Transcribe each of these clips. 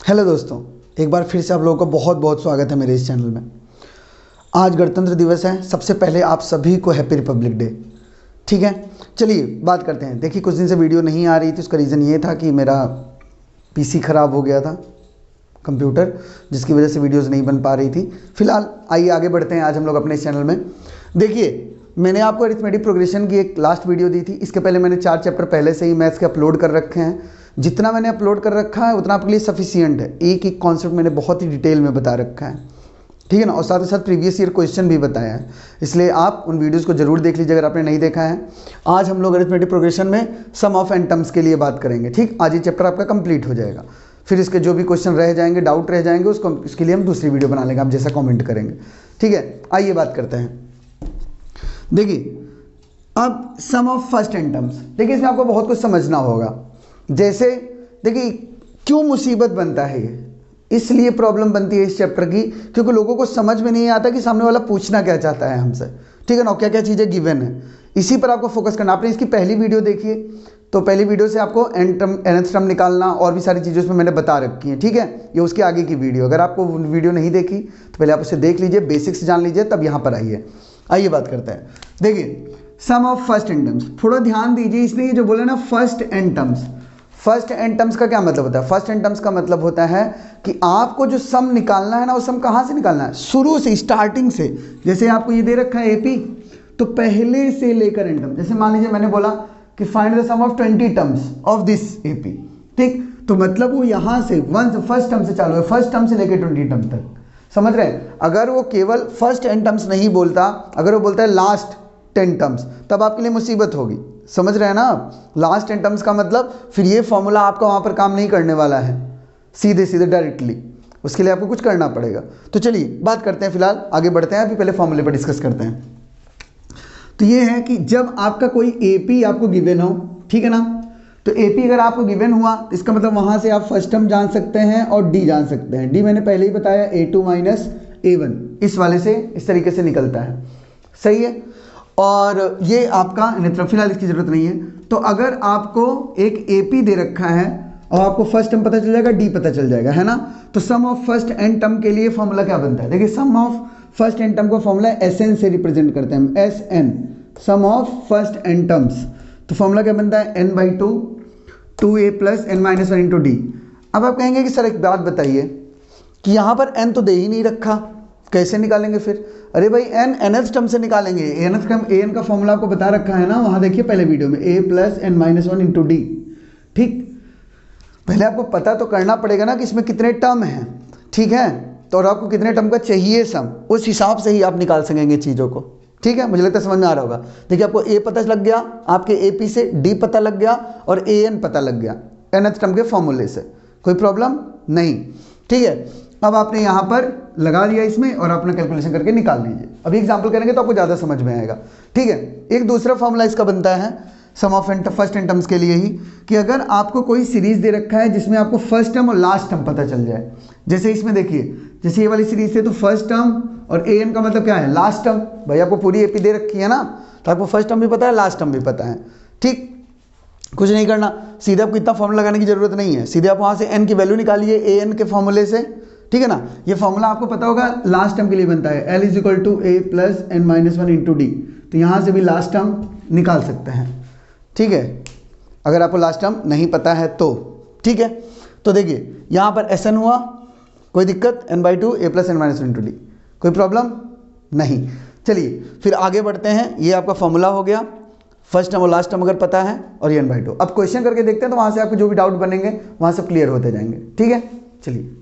Hello दोस्तों, एक बार फिर से आप लोगों का बहुत बहुत स्वागत है मेरे इस चैनल में। आज गणतंत्र दिवस है। सबसे पहले आप सभी को हैप्पी रिपब्लिक डे। ठीक है, चलिए बात करते हैं। देखिए, कुछ दिन से वीडियो नहीं आ रही थी, उसका रीज़न ये था कि मेरा पीसी ख़राब हो गया था, कंप्यूटर, जिसकी वजह से वीडियोज़ नहीं बन पा रही थी। फिलहाल आइए आगे बढ़ते हैं आज हम लोग अपने इस चैनल में। देखिए, मैंने आपको अरिथमेटिक प्रोग्रेशन की एक लास्ट वीडियो दी थी। इसके पहले मैंने 4 चैप्टर पहले से ही मैथ्स के अपलोड कर रखे हैं। जितना मैंने अपलोड कर रखा है उतना आपके लिए सफिशियंट है। एक एक कॉन्सेप्ट मैंने बहुत ही डिटेल में बता रखा है, ठीक है ना, और साथ ही साथ प्रीवियस ईयर क्वेश्चन भी बताया है। इसलिए आप उन वीडियोस को जरूर देख लीजिए अगर आपने नहीं देखा है। आज हम लोग अरिथमेटिक प्रोग्रेशन में सम ऑफ एंड टर्म्स के लिए बात करेंगे। ठीक, आज ये चैप्टर आपका कंप्लीट हो जाएगा। फिर इसके जो भी क्वेश्चन रह जाएंगे, डाउट रह जाएंगे, उसके लिए हम दूसरी वीडियो बना लेंगे, आप जैसा कॉमेंट करेंगे। ठीक है, आइए बात करते हैं। देखिए, अब सम ऑफ फर्स्ट एंड टर्म्स। देखिए, इसमें आपको बहुत कुछ समझना होगा। जैसे देखिए, क्यों मुसीबत बनता है ये, इसलिए प्रॉब्लम बनती है इस चैप्टर की, क्योंकि लोगों को समझ में नहीं आता कि सामने वाला पूछना क्या चाहता है हमसे। ठीक है ना, क्या क्या चीज़ें गिवन है, इसी पर आपको फोकस करना। आपने इसकी पहली वीडियो देखी है, तो पहली वीडियो से आपको एन टर्म nth टर्म निकालना और भी सारी चीज़ें उसमें मैंने बता रखी हैं। ठीक है, ये उसके आगे की वीडियो। अगर आपको वीडियो नहीं देखी तो पहले आप उसे देख लीजिए, बेसिक्स जान लीजिए, तब यहाँ पर आइए। आइए बात करते हैं। देखिए, sum of first n terms, थोड़ा ध्यान दीजिए। इसने ये जो बोला ना first n terms, first n terms का क्या मतलब होता है? फर्स्ट एंड टर्म्स का मतलब होता है कि आपको जो सम निकालना है ना, वो सम कहाँ से निकालना है? शुरू से, स्टार्टिंग से। जैसे आपको ये दे रखा है एपी, तो पहले से लेकर एंड टर्म। जैसे मान लीजिए मैंने बोला कि find the sum of 20 terms of this AP. ठीक, तो मतलब वो यहाँ से फर्स्ट टर्म से चालू है, फर्स्ट टर्म से लेकर 20 टर्म तक। समझ रहे हैं? अगर वो केवल फर्स्ट एंड टर्म्स नहीं बोलता, अगर वो बोलता है लास्ट 10 टर्म्स, तब आपके लिए मुसीबत होगी। समझ रहे हैं ना आप? लास्ट 10 टर्म्स का मतलब फिर ये फॉर्मूला आपका वहाँ पर काम नहीं करने वाला है, सीधे सीधे डायरेक्टली। उसके लिए आपको कुछ करना पड़ेगा। तो चलिए बात करते हैं, फिलहाल आगे बढ़ते हैं। अभी पहले फॉर्मूले पर डिस्कस करते हैं। तो ये है कि जब आपका कोई एपी आपको गिवन हो, ठीक है ना, तो एपी अगर आपको गिवन हुआ तो इसका मतलब वहाँ से आप फर्स्ट टर्म जान सकते हैं और डी जान सकते हैं। डी मैंने पहले ही बताया, a2 माइनस a1, इस वाले से इस तरीके से निकलता है। सही है, और ये आपका फिलहाल इसकी जरूरत नहीं है। तो अगर आपको एक एपी दे रखा है और आपको फर्स्ट टर्म पता चल जाएगा, डी पता चल जाएगा, है ना, तो sum of first n term के लिए फॉर्मूला क्या बनता है? देखिए, sum of first n term का फॉर्मूला एसएन से रिप्रेजेंट करते हैं हम, S N, sum of first n terms. तो फॉर्मूला क्या बनता है? n/2 2a plus n-1 into D. अब आप कहेंगे कि सर एक बात बताइए कि यहाँ पर n तो दे ही नहीं रखा, कैसे निकालेंगे फिर? अरे भाई, n nth टर्म से निकालेंगे। nth टर्म an का फॉर्मूला आपको बता रखा है ना, वहाँ देखिए पहले वीडियो में, a plus n-1 into D. ठीक, पहले आपको पता तो करना पड़ेगा ना कि इसमें कितने टर्म हैं। ठीक है, तो और आपको कितने टर्म का चाहिए सम, उस हिसाब से ही आप निकाल सकेंगे चीज़ों को। ठीक है, मुझे लगता है समझ में आ रहा होगा। देखिए, आपको ए पता लग गया, आपके एपी से डी पता लग गया और an पता लग गया nth टर्म के फॉर्मूले से, कोई प्रॉब्लम नहीं। ठीक है, अब आपने यहाँ पर लगा दिया इसमें और अपना कैलकुलेशन करके निकाल लीजिए। अभी एग्जाम्पल करेंगे तो आपको ज़्यादा समझ में आएगा। ठीक है, एक दूसरा फॉर्मूला इसका बनता है सम ऑफ फर्स्ट एंड टर्म्स के लिए ही, कि अगर आपको कोई सीरीज दे रखा है जिसमें आपको फर्स्ट टर्म और लास्ट टर्म पता चल जाए। जैसे इसमें देखिए, जैसे ये वाली सीरीज है, तो फर्स्ट टर्म और an का मतलब क्या है? Last term. भाई, आपको पूरी एपी दे रखी है ना, तो आपको फर्स्ट टर्म भी पता है, लास्ट टर्म भी पता है। ठीक, कुछ नहीं करना, सीधे आपको इतना फॉर्मूला लगाने की जरूरत नहीं है। सीधे आप वहाँ से n की वैल्यू निकालिए an के फॉर्मूले से। ठीक है ना, ये फॉर्मूला आपको पता होगा लास्ट टर्म के लिए बनता है, L is equal to a plus n-1 into D. तो यहाँ से भी लास्ट टर्म निकाल सकते हैं। ठीक है, अगर आपको लास्ट टर्म नहीं पता है तो। ठीक है, तो देखिए यहाँ पर SN हुआ, कोई दिक्कत, n/2 a plus n-1 into D, कोई प्रॉब्लम नहीं। चलिए फिर आगे बढ़ते हैं। ये आपका फॉर्मूला हो गया, फर्स्ट टर्म और लास्ट टर्म अगर पता है, और ये n/2। अब क्वेश्चन करके देखते हैं, तो वहाँ से आपको जो भी डाउट बनेंगे वहाँ से क्लियर होते जाएंगे। ठीक है, चलिए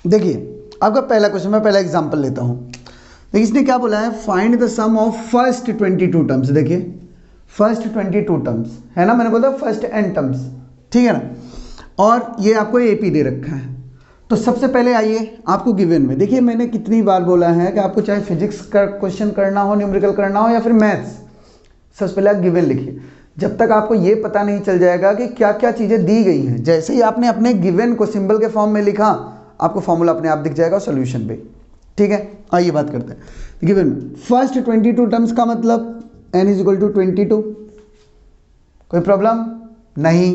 देखिए आपका पहला क्वेश्चन, मैं पहला एग्जाम्पल लेता हूँ। देखिए, इसने क्या बोला है? Find the sum of first 22 terms. देखिए, फर्स्ट 22 टर्म्स है ना, मैंने बोला फर्स्ट एंड टर्म्स। ठीक है ना, और ये आपको एपी दे रखा है। तो सबसे पहले आइए आपको गिवन में, देखिए मैंने कितनी बार बोला है कि आपको चाहे फिजिक्स का क्वेश्चन करना हो, न्यूमेरिकल करना हो, या फिर मैथ्स, सबसे पहले आप गिवन लिखिए। जब तक आपको ये पता नहीं चल जाएगा कि क्या क्या चीज़ें दी गई हैं, जैसे ही आपने अपने गिवन को सिंबल के फॉर्म में लिखा, आपको फॉर्मूला अपने आप दिख जाएगा सॉल्यूशन पे। ठीक है, आइए बात करते हैं गिवन में। फर्स्ट 22 टर्म्स का मतलब n इज इक्वल टू 22, कोई प्रॉब्लम नहीं।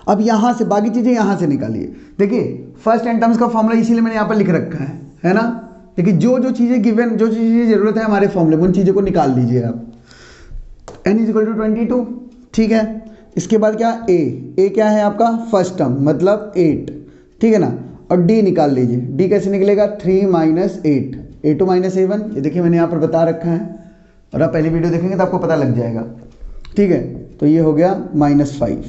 अब यहाँ से बाकी चीज़ें यहाँ से निकालिए। देखिए फर्स्ट एन टर्म्स का फॉर्मूला इसीलिए मैंने यहाँ पर लिख रखा है ना। देखिए जो जो चीज़ें गिवन, जो चीज़ें ज़रूरत है हमारे फॉर्मूले में, उन चीज़ों को निकाल लीजिए आप। n इज इक्वल टू 22, ठीक है। इसके बाद क्या, a क्या है आपका फर्स्ट टर्म मतलब 8, ठीक है ना। और d निकाल लीजिए, d कैसे निकलेगा 3 माइनस 8, a2 माइनस a1, ये देखिए मैंने यहाँ पर बता रखा है, और आप पहली वीडियो देखेंगे तो आपको पता लग जाएगा, ठीक है। तो ये हो गया -5,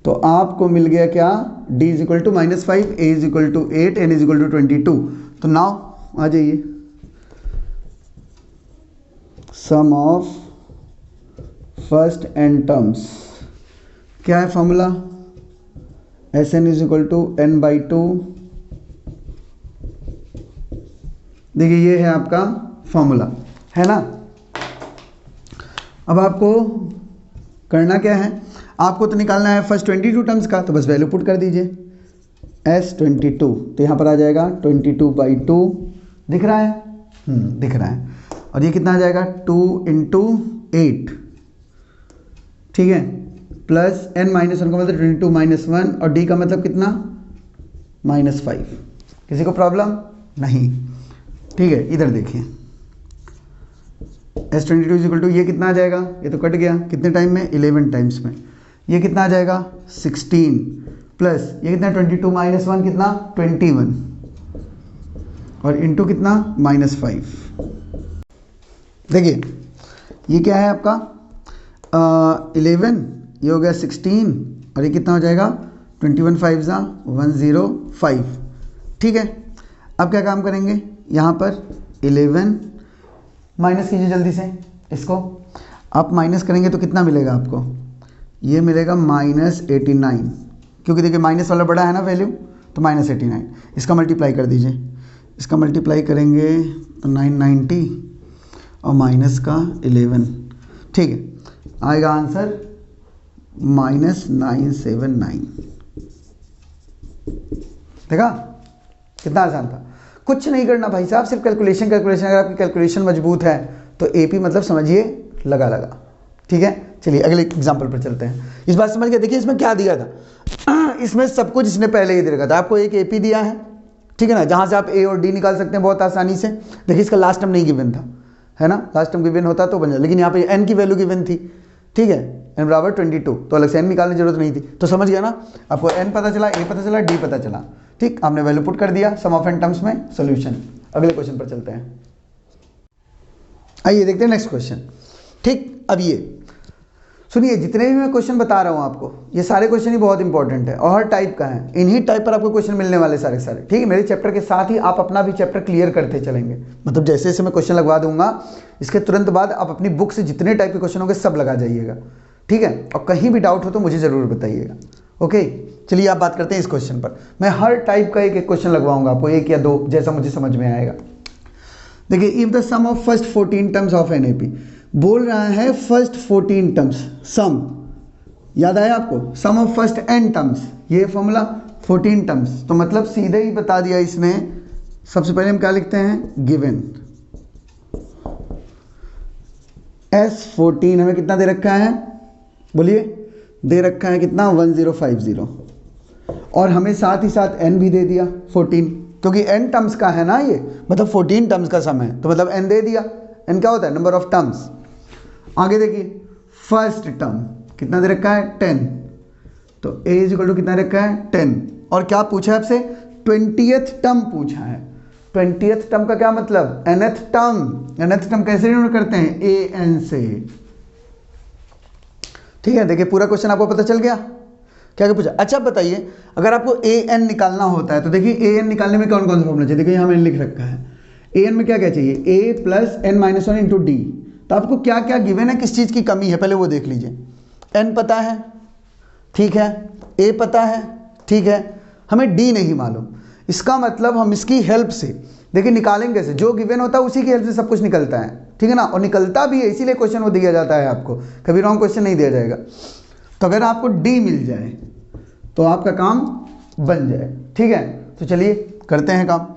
तो आपको मिल गया क्या, d is equal to -5, a is equal to 8, n is equal to 22। तो नाउ आ जाइए, sum of first n terms क्या है formula, Sn is equal to n/2। देखिए ये है आपका फॉर्मूला, है ना। अब आपको करना क्या है, आपको तो निकालना है फर्स्ट 22 टर्म्स का, तो बस वैल्यू पुट कर दीजिए S22, तो यहाँ पर आ जाएगा 22/2, दिख रहा है, दिख रहा है। और ये कितना आ जाएगा 2 × 8, ठीक है, प्लस n माइनस 1 का मतलब 22 माइनस 1, और d का मतलब कितना -5। किसी को प्रॉब्लम नहीं, ठीक है। इधर देखिए S22 इज इक्वल टू, ये कितना आ जाएगा, ये तो कट गया, कितने टाइम में 11 टाइम्स में, ये कितना आ जाएगा 16, प्लस ये कितना 22 माइनस 1 कितना 21, और इंटू कितना -5। देखिए ये क्या है आपका 11, ये हो गया 16, और ये कितना हो जाएगा 21 5 ज़ा 105, ठीक है। अब क्या काम करेंगे, यहाँ पर 11 माइनस कीजिए जल्दी से, इसको आप माइनस करेंगे तो कितना मिलेगा आपको, ये मिलेगा -89, क्योंकि देखिए माइनस वाला बड़ा है ना वैल्यू, तो -89। इसका मल्टीप्लाई कर दीजिए, इसका मल्टीप्लाई करेंगे तो 990 और माइनस का 11, ठीक है, आएगा आंसर -979। देखा कितना आसान था, कुछ नहीं करना भाई साहब, सिर्फ कैलकुलेशन। अगर आपकी कैलकुलेशन मजबूत है तो एपी मतलब समझिए लगा, ठीक है। चलिए अगले एग्जांपल पर चलते हैं। इस बात समझ गए, देखिए इसमें क्या दिया था इसमें सब कुछ इसने पहले ही दे रखा था आपको, एक एपी दिया है, ठीक है ना, जहाँ से आप ए और डी निकाल सकते हैं बहुत आसानी से। देखिए इसका लास्ट टर्म नहीं गिवन था, है ना, लास्ट टर्म गिवन होता तो बन जाए, लेकिन यहाँ पे एन की वैल्यू गिवन थी, ठीक है, n बराबर 22, तो अलग से n निकालने की जरूरत नहीं थी। तो समझ गया ना, आपको n पता चला, a पता चला, d पता चला, ठीक, आपने वैल्यू पुट कर दिया, सम ऑफ n टर्म्स में सॉल्यूशन। अगले क्वेश्चन पर चलते हैं, आइए देखते हैं नेक्स्ट क्वेश्चन, ठीक। अब ये सुनिए, जितने भी मैं क्वेश्चन बता रहा हूँ आपको, ये सारे क्वेश्चन ही बहुत इंपॉर्टेंट है और हर टाइप का है, इन्हीं टाइप पर आपको क्वेश्चन मिलने वाले सारे सारे, ठीक है। मेरे चैप्टर के साथ ही आप अपना भी चैप्टर क्लियर करते चलेंगे, मतलब जैसे जैसे मैं क्वेश्चन लगवा दूंगा, इसके तुरंत बाद आप अपनी बुक से जितने टाइप के क्वेश्चन होंगे सब लगा जाइएगा, ठीक है। और कहीं भी डाउट हो तो मुझे ज़रूर बताइएगा, ओके। चलिए आप बात करते हैं इस क्वेश्चन पर। मैं हर टाइप का एक एक क्वेश्चन लगवाऊंगा आपको, 1 या 2 जैसा मुझे समझ में आएगा। देखिए, if the sum of first 14 terms of an AP, बोल रहा है फर्स्ट 14 टर्म्स, सम याद आया आपको, सम ऑफ फर्स्ट एन टर्म्स, ये फॉर्मूला 14 टर्म्स, तो मतलब सीधे ही बता दिया इसने। सबसे पहले हम क्या लिखते हैं, गिवन S14 हमें कितना दे रखा है, बोलिए, दे रखा है कितना 1050, और हमें साथ ही साथ n भी दे दिया 14, क्योंकि n टर्म्स का है ना ये, मतलब 14 टर्म्स का सम है, तो मतलब n दे दिया। n क्या होता है, नंबर ऑफ टर्म्स। आगे देखिए, फर्स्ट टर्म कितना दे रखा है 10, तो a इज इक्वल टू कितना रखा है 10, और क्या पूछा है आपसे 20th टर्म पूछा है। 20th टर्म का क्या मतलब, nth टर्म। nth टर्म कैसे डिनोट करते हैं, an से, ठीक है। देखिए पूरा क्वेश्चन आपको पता चल गया, क्या क्या पूछा। अच्छा बताइए, अगर आपको an निकालना होता है तो देखिए an निकालने में कौन कौन सा फॉर्मूला चाहिए, देखिए यहाँ मैंने लिख रखा है, an में क्या क्या चाहिए, a plus n minus 1 into D. तो आपको क्या क्या गिवन है, किस चीज़ की कमी है, पहले वो देख लीजिए। n पता है, ठीक है, a पता है, ठीक है, हमें d नहीं मालूम। इसका मतलब हम इसकी हेल्प से देखिए निकालेंगे कैसे, जो गिवन होता है उसी की हेल्प से सब कुछ निकलता है, ठीक है ना, और निकलता भी है, इसीलिए क्वेश्चन वो दिया जाता है आपको, कभी रॉन्ग क्वेश्चन नहीं दिया जाएगा। तो अगर आपको d मिल जाए तो आपका काम बन जाए, ठीक है। तो चलिए करते हैं काम।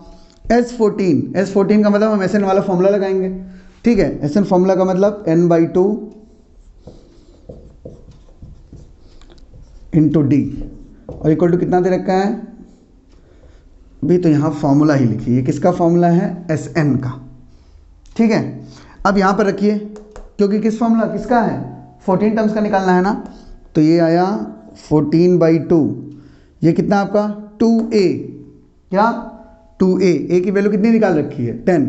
S14 का मतलब हम SN वाला फॉर्मूला लगाएंगे, ठीक है। SN फॉर्मूला का मतलब n/2 इंटू डी और इक्वल टू कितना दे रखा है भी, तो यहाँ फॉर्मूला ही लिखिए। ये किसका फॉर्मूला है? एस एन का। ठीक है, अब यहाँ पर रखिए, क्योंकि किस फॉर्मूला किसका है? 14 टर्म्स का निकालना है ना, तो ये आया 14/2। ये कितना आपका 2a, क्या 2a, a की वैल्यू कितनी निकाल रखी है 10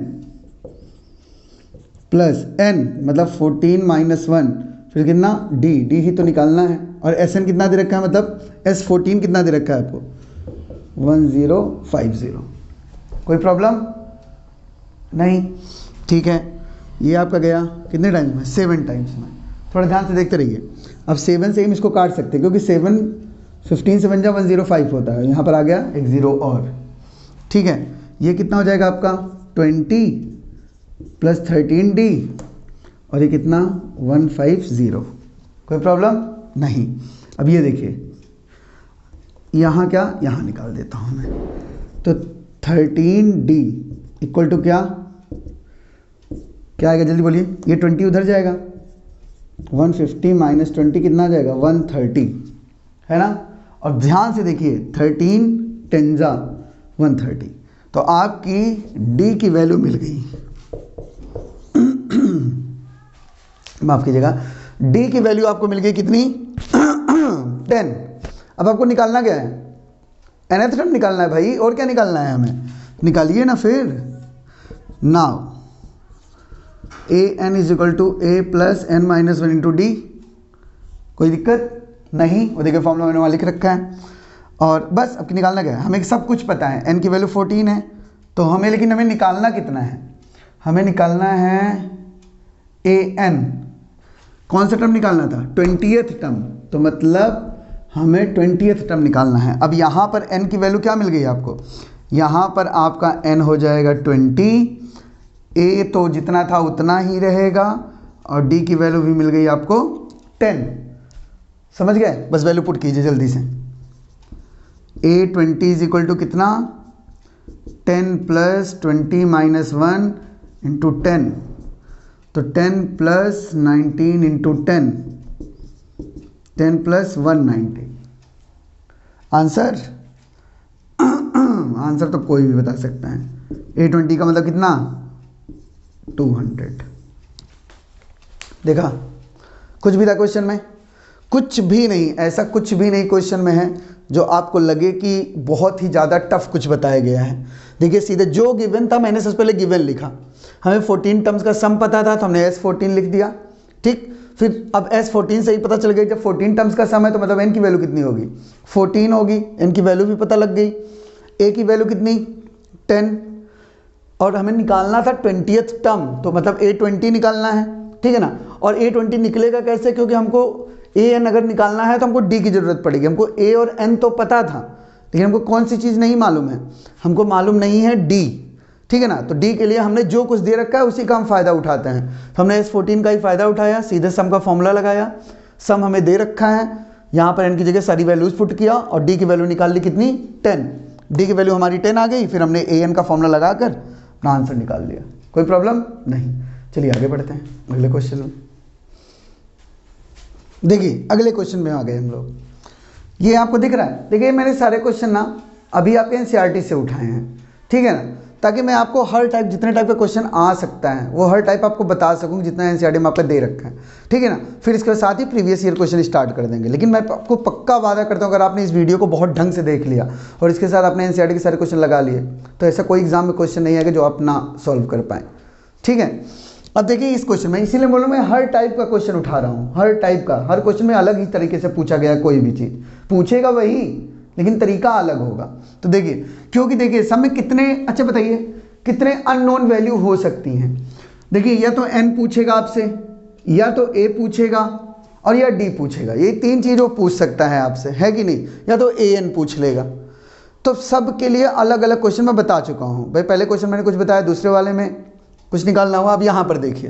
प्लस n मतलब 14 - 1 फिर कितना d ही तो निकालना है, और sn कितना दे रखा है, मतलब s14 कितना दे रखा है आपको 1050। कोई प्रॉब्लम नहीं? ठीक है, ये आपका गया कितने टाइम्स में? 7 टाइम्स में। थोड़ा ध्यान से देखते रहिए। अब 7 से हम इसको काट सकते हैं, क्योंकि 7 15 से बन जा 105 होता है, यहाँ पर आ गया एक 0 और। ठीक है, ये कितना हो जाएगा आपका 20 प्लस 13d और ये कितना 150। कोई प्रॉब्लम नहीं? अब ये देखिए, यहाँ क्या, यहाँ निकाल देता हूँ मैं, तो 13d इक्वल टू क्या आएगा, जल्दी बोलिए। ये 20 उधर जाएगा, 150 माइनस 20 कितना आ जाएगा 130, है ना। और ध्यान से देखिए 13 10 जा 130, तो आपकी d की वैल्यू मिल गई। माफ कीजिएगा, d की वैल्यू आपको मिल गई कितनी 10। अब आपको निकालना क्या है? nth टर्म निकालना है भाई, और क्या निकालना है हमें? निकालिए ना फिर। Now an is equal to a plus n minus 1 into D. कोई दिक्कत नहीं? वो देखिए फॉर्मूला मैंने वहाँ लिख रखा है। और बस अब निकालना क्या है, हमें सब कुछ पता है। n की वैल्यू 14 है, तो हमें, लेकिन हमें निकालना कितना है? हमें निकालना है an। कौन सा टर्म निकालना था? 20th टर्म, तो मतलब हमें 20th टर्म निकालना है। अब यहाँ पर n की वैल्यू क्या मिल गई आपको? यहाँ पर आपका n हो जाएगा 20, a तो जितना था उतना ही रहेगा, और d की वैल्यू भी मिल गई आपको 10। समझ गए? बस वैल्यू पुट कीजिए जल्दी से। a20 इज इक्वल टू कितना 10 प्लस 20 माइनस 1 इंटू 10, तो 10 plus 19 into 10, 10 plus 190। Answer answer तो कोई भी बता सकता है। a20 का मतलब कितना 200। देखा, कुछ भी था क्वेश्चन में? कुछ भी नहीं, ऐसा कुछ भी नहीं क्वेश्चन में है जो आपको लगे कि बहुत ही ज़्यादा टफ कुछ बताया गया है। देखिए सीधे जो गिवन था, मैंने सबसे पहले गिवन लिखा। हमें 14 टर्म्स का सम पता था, तो हमने S14 लिख दिया। ठीक, फिर अब S14 से ही पता चल गया जब 14 टर्म्स का सम है तो मतलब n की वैल्यू कितनी होगी 14 होगी। n की वैल्यू भी पता लग गई। a की वैल्यू कितनी 10, और हमें निकालना था 20th टर्म, तो मतलब a20 निकालना है। ठीक है ना। और a20 निकलेगा कैसे? क्योंकि हमको an अगर निकालना है तो हमको d की ज़रूरत पड़ेगी। हमको a और n तो पता था, लेकिन हमको कौन सी चीज़ नहीं मालूम है? हमको मालूम नहीं है d। ठीक है ना। तो d के लिए हमने जो कुछ दे रखा है उसी का हम फ़ायदा उठाते हैं। तो हमने S14 का ही फ़ायदा उठाया, सीधे सम का फॉर्मूला लगाया। सम हमें दे रखा है, यहाँ पर n की जगह सारी वैल्यूज़ पुट किया और d की वैल्यू निकाल ली कितनी 10। d की वैल्यू हमारी 10 आ गई, फिर हमने an का फॉर्मूला लगाकर अपना आंसर निकाल लिया। कोई प्रॉब्लम नहीं? चलिए आगे बढ़ते हैं अगले क्वेश्चन में। देखिए अगले क्वेश्चन में आ गए हम लोग। ये आपको दिख रहा है? देखिए मैंने सारे क्वेश्चन ना अभी आपके एनसीईआरटी से उठाए हैं, ठीक है ना, ताकि मैं आपको हर टाइप, जितने टाइप का क्वेश्चन आ सकता है वो हर टाइप आपको बता सकूं, जितना एनसीईआरटी में आपका दे रखा है, ठीक है ना। फिर इसके साथ ही प्रीवियस ईयर क्वेश्चन स्टार्ट कर देंगे। लेकिन मैं आपको पक्का वादा करता हूँ, अगर आपने इस वीडियो को बहुत ढंग से देख लिया और इसके साथ आपने एनसीईआरटी के सारे क्वेश्चन लगा लिए, तो ऐसा कोई एग्जाम में क्वेश्चन नहीं आएगा जो आप ना सॉल्व कर पाएँ, ठीक है। अब देखिए इस क्वेश्चन में, इसीलिए बोलो मैं हर टाइप का क्वेश्चन उठा रहा हूँ, हर टाइप का, हर क्वेश्चन में अलग ही तरीके से पूछा गया है। कोई भी चीज़ पूछेगा वही, लेकिन तरीका अलग होगा। तो देखिए, क्योंकि देखिए सब में कितने, अच्छा बताइए कितने अननोन वैल्यू हो सकती हैं। देखिए या तो n पूछेगा आपसे, या तो a पूछेगा, और या d पूछेगा। ये तीन चीज़ वो पूछ सकता है आपसे, है कि नहीं। या तो an पूछ लेगा। तो सब के लिए अलग अलग क्वेश्चन मैं बता चुका हूँ भाई। पहले क्वेश्चन मैंने कुछ बताया, दूसरे वाले में कुछ निकालना हुआ। अब यहाँ पर देखिए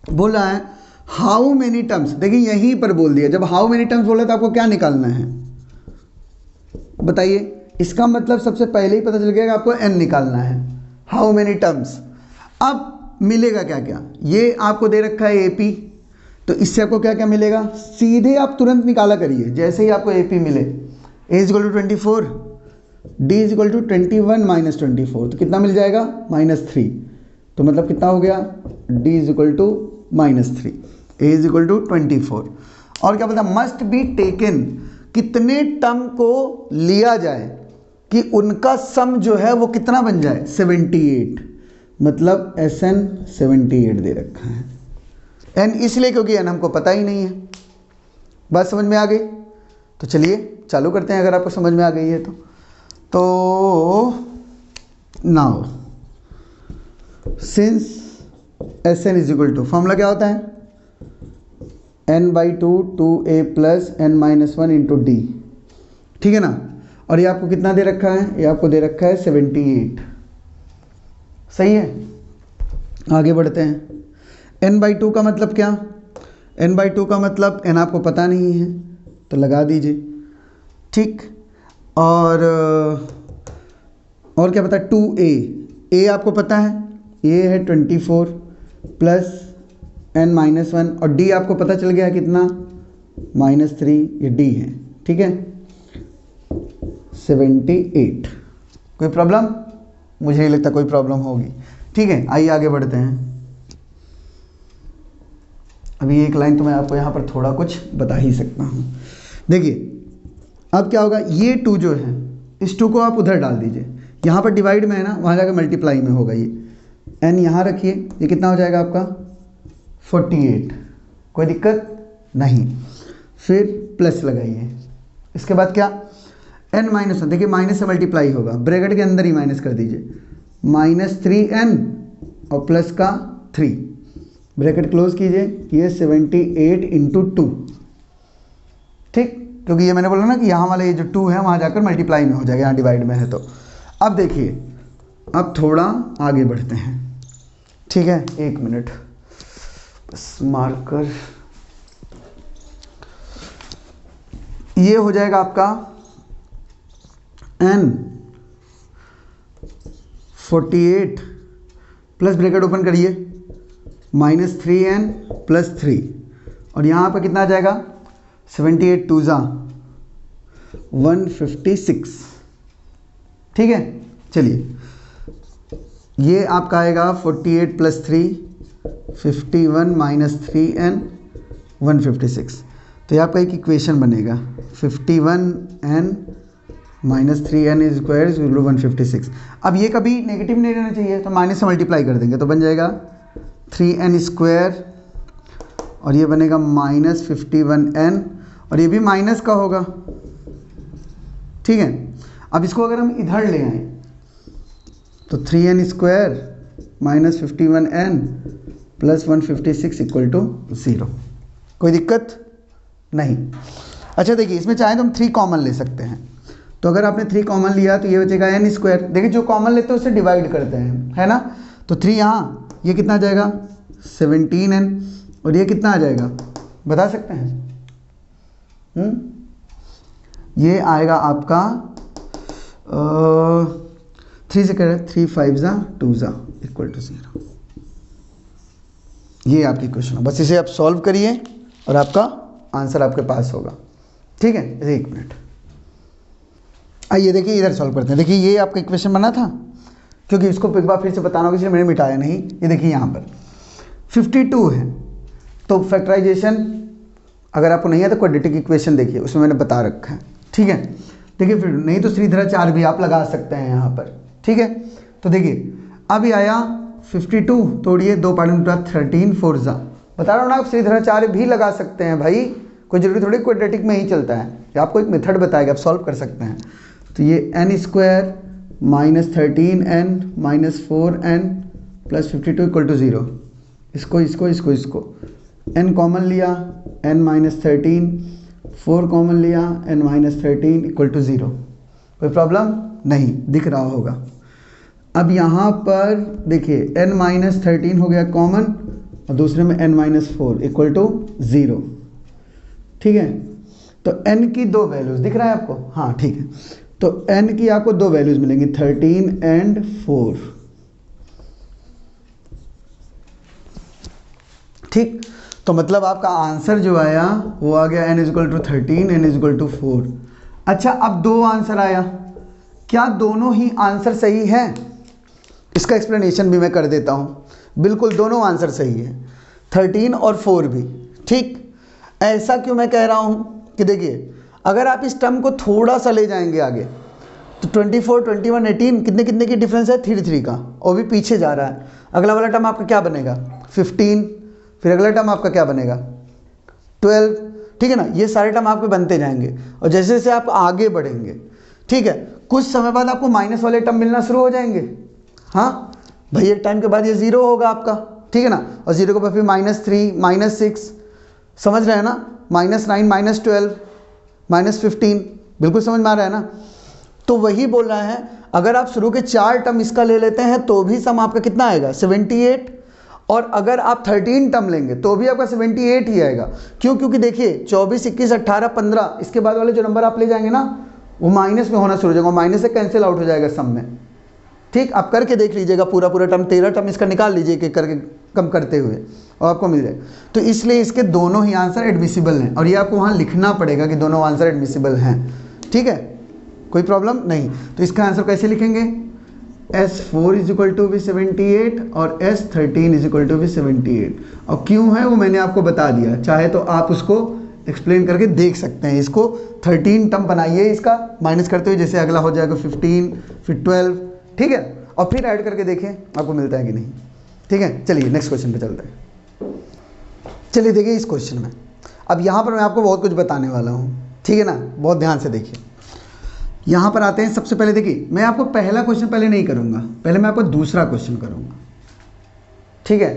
बोल रहा है हाउ मेनी टर्म्स। देखिए यहीं पर बोल दिया, जब हाउ मेनी टर्म्स बोला तो आपको क्या निकालना है बताइए। इसका मतलब सबसे पहले ही पता चल गया कि आपको n निकालना है, हाउ मेनी टर्म्स। अब मिलेगा क्या क्या, ये आपको दे रखा है AP, तो इससे आपको क्या क्या मिलेगा, सीधे आप तुरंत निकाला करिए जैसे ही आपको AP मिले। A is equal to 24, D is equal to 21 minus 24, तो कितना मिल जाएगा -3। तो मतलब कितना हो गया, D is equal to -3, A is equal to 24। और क्या पता मस्ट बी टेकन, कितने टर्म को लिया जाए कि उनका सम जो है वो कितना बन जाए 78, मतलब SN 78 दे रखा है। N इसलिए क्योंकि N हमको पता ही नहीं है। बात समझ में आ गई? तो चलिए चालू करते हैं अगर आपको समझ में आ गई है तो now since SN is equal to, formula क्या होता है, n/2 2a plus n-1 into D, ठीक है ना। और ये आपको कितना दे रखा है, ये आपको दे रखा है 78, सही है। आगे बढ़ते हैं। n/2 का मतलब क्या, n/2 का मतलब n आपको पता नहीं है तो लगा दीजिए, ठीक। और क्या पता 2a, a आपको पता है, a है 24 प्लस n-1 और d आपको पता चल गया कितना -3, ये d है, ठीक है 78। कोई प्रॉब्लम? मुझे नहीं लगता कोई प्रॉब्लम होगी, ठीक है। आइए आगे बढ़ते हैं। अभी एक लाइन तो मैं आपको यहाँ पर थोड़ा कुछ बता ही सकता हूँ। देखिए अब क्या होगा, ये 2 जो है इस 2 को आप उधर डाल दीजिए, यहाँ पर डिवाइड में है ना, वहाँ जाकर मल्टीप्लाई में होगा। ये n यहाँ रखिए, ये कितना हो जाएगा आपका 48, कोई दिक्कत नहीं। फिर प्लस लगाइए, इसके बाद क्या n-1, देखिए माइनस से मल्टीप्लाई होगा, ब्रैकेट के अंदर ही माइनस कर दीजिए, -3n और प्लस का 3, ब्रैकेट क्लोज कीजिए, ये 78 इंटू 2, ठीक, क्योंकि ये मैंने बोला ना कि यहाँ वाला ये जो 2 है वहाँ जाकर मल्टीप्लाई में हो जाएगा, यहाँ डिवाइड में है। तो अब देखिए, अब थोड़ा आगे बढ़ते हैं, ठीक है, 1 मिनट बस मार्कर। ये हो जाएगा आपका n 48 प्लस ब्रैकेट ओपन करिए -3n प्लस 3, और यहाँ पर कितना आ जाएगा 78 2 जा 156, ठीक है। चलिए ये आपका आएगा 48 प्लस 3 51 माइनस 3n 156। तो ये आपका एक इक्वेशन बनेगा 51n minus 3n is square 156। अब ये कभी नेगेटिव नहीं रहना चाहिए, तो माइनस से मल्टीप्लाई कर देंगे तो बन जाएगा 3n स्क्वायर, और ये बनेगा -51n, और ये भी माइनस का होगा, ठीक है। अब इसको अगर हम इधर ले आए तो 3n square minus 51n plus 156 equal to 0, कोई दिक्कत नहीं। अच्छा देखिए, इसमें चाहे तो हम 3 कॉमन ले सकते हैं, तो अगर आपने 3 कॉमन लिया तो ये बचेगा n स्क्वायर। देखिए जो कॉमन लेते हैं उससे डिवाइड करते हैं, है ना। तो 3 यहाँ, ये कितना आ जाएगा 17n, और ये कितना आ जाएगा बता सकते हैं? ये आएगा आपका 3 से कर 3 5 जा 2 जा इक्वल टू 0। ये आपकी क्वेश्चन है, बस इसे आप सॉल्व करिए और आपका आंसर आपके पास होगा, ठीक है। 1 मिनट, आइए देखिए इधर सॉल्व करते हैं। देखिए ये आपका इक्वेशन बना था, क्योंकि इसको एक बार फिर से बताना होगा इसलिए मैंने मिटाया नहीं। ये देखिए यहाँ पर 52 है, तो फैक्टराइजेशन अगर आपको नहीं है तो क्वाड्रेटिक इक्वेशन देखिए, उसमें मैंने बता रखा है, ठीक है। देखिए फिर नहीं तो श्रीधराचार्य भी आप लगा सकते हैं यहाँ पर, ठीक है। तो देखिए अभी आया 52, तोड़िए 2 पार्ट में 13 4 जा, बता रहा हूँ ना, आप श्रीधराचार्य भी लगा सकते हैं भाई, कोई जरूरी थोड़ी क्वाड्रेटिक में ही चलता है, ये आपको एक मेथड बताएगा, आप सॉल्व कर सकते हैं। तो ये n square minus 13n minus 4n plus 52 equal to 0, इसको n कॉमन लिया, n माइनस 13, 4 कॉमन लिया, n माइनस 13 इक्वल टू 0, कोई प्रॉब्लम नहीं, दिख रहा होगा। अब यहाँ पर देखिए n माइनस 13 हो गया कॉमन, और दूसरे में n माइनस 4 इक्वल टू 0, ठीक है। तो n की 2 वैल्यूज दिख रहा है आपको, हाँ ठीक है। तो n की आपको 2 वैल्यूज मिलेंगी 13 एंड 4, ठीक। तो मतलब आपका आंसर जो आया वो आ गया n equal to 13, n equal to 4। अच्छा, अब दो आंसर आया, क्या दोनों ही आंसर सही है? इसका एक्सप्लेनेशन भी मैं कर देता हूँ। बिल्कुल दोनों आंसर सही है, 13 और 4 भी। ठीक, ऐसा क्यों मैं कह रहा हूँ कि देखिए अगर आप इस टर्म को थोड़ा सा ले जाएंगे आगे तो 24, 21, 18 कितने कितने की डिफरेंस है? 3 3 का, और भी पीछे जा रहा है। अगला वाला टर्म आपका क्या बनेगा? 15, फिर अगला टर्म आपका क्या बनेगा? 12। ठीक है ना, ये सारे टर्म आपके बनते जाएंगे और जैसे जैसे आप आगे बढ़ेंगे, ठीक है, कुछ समय बाद आपको माइनस वाले टर्म मिलना शुरू हो जाएंगे। हाँ भाई, एक टाइम के बाद ये ज़ीरो होगा आपका, ठीक है ना, और ज़ीरो के बाद फिर -3, -6, समझ रहे हैं ना, -9, -12, -15, बिल्कुल समझ में आ रहा है ना। तो वही बोल रहा है, अगर आप शुरू के 4 टर्म इसका ले लेते हैं तो भी सम आपका कितना आएगा? 78, और अगर आप 13 टर्म लेंगे तो भी आपका 78 ही आएगा। क्यों? क्योंकि देखिए 24, 21, 18, 15 इसके बाद वाले जो नंबर आप ले जाएंगे ना वो माइनस में होना शुरू हो जाएगा, माइनस से कैंसिल आउट हो जाएगा सम में। ठीक, आप करके देख लीजिएगा, पूरा टर्म 13 टर्म इसका निकाल लीजिए कि करके कम करते हुए और आपको मिल जाए। तो इसलिए इसके दोनों ही आंसर एडमिसिबल हैं और ये आपको वहाँ लिखना पड़ेगा कि दोनों आंसर एडमिसिबल हैं। ठीक है, कोई प्रॉब्लम नहीं। तो इसका आंसर कैसे लिखेंगे? S4 इज इक्वल टू भी 78 और S13 इज इक्वल टू भी 78। और क्यों है वो मैंने आपको बता दिया, चाहे तो आप उसको एक्सप्लेन करके देख सकते हैं। इसको 13 टर्म बनाइए, इसका माइनस करते हुए, जैसे अगला हो जाएगा 15, फिर 12, ठीक है, और फिर ऐड करके देखें आपको मिलता है कि नहीं। ठीक है, चलिए नेक्स्ट क्वेश्चन पे चलते हैं। चलिए देखिए इस क्वेश्चन में, अब यहाँ पर मैं आपको बहुत कुछ बताने वाला हूँ, ठीक है ना, बहुत ध्यान से देखिए। यहाँ पर आते हैं, सबसे पहले देखिए मैं आपको पहला क्वेश्चन पहले नहीं करूँगा, पहले मैं आपको दूसरा क्वेश्चन करूँगा, ठीक है,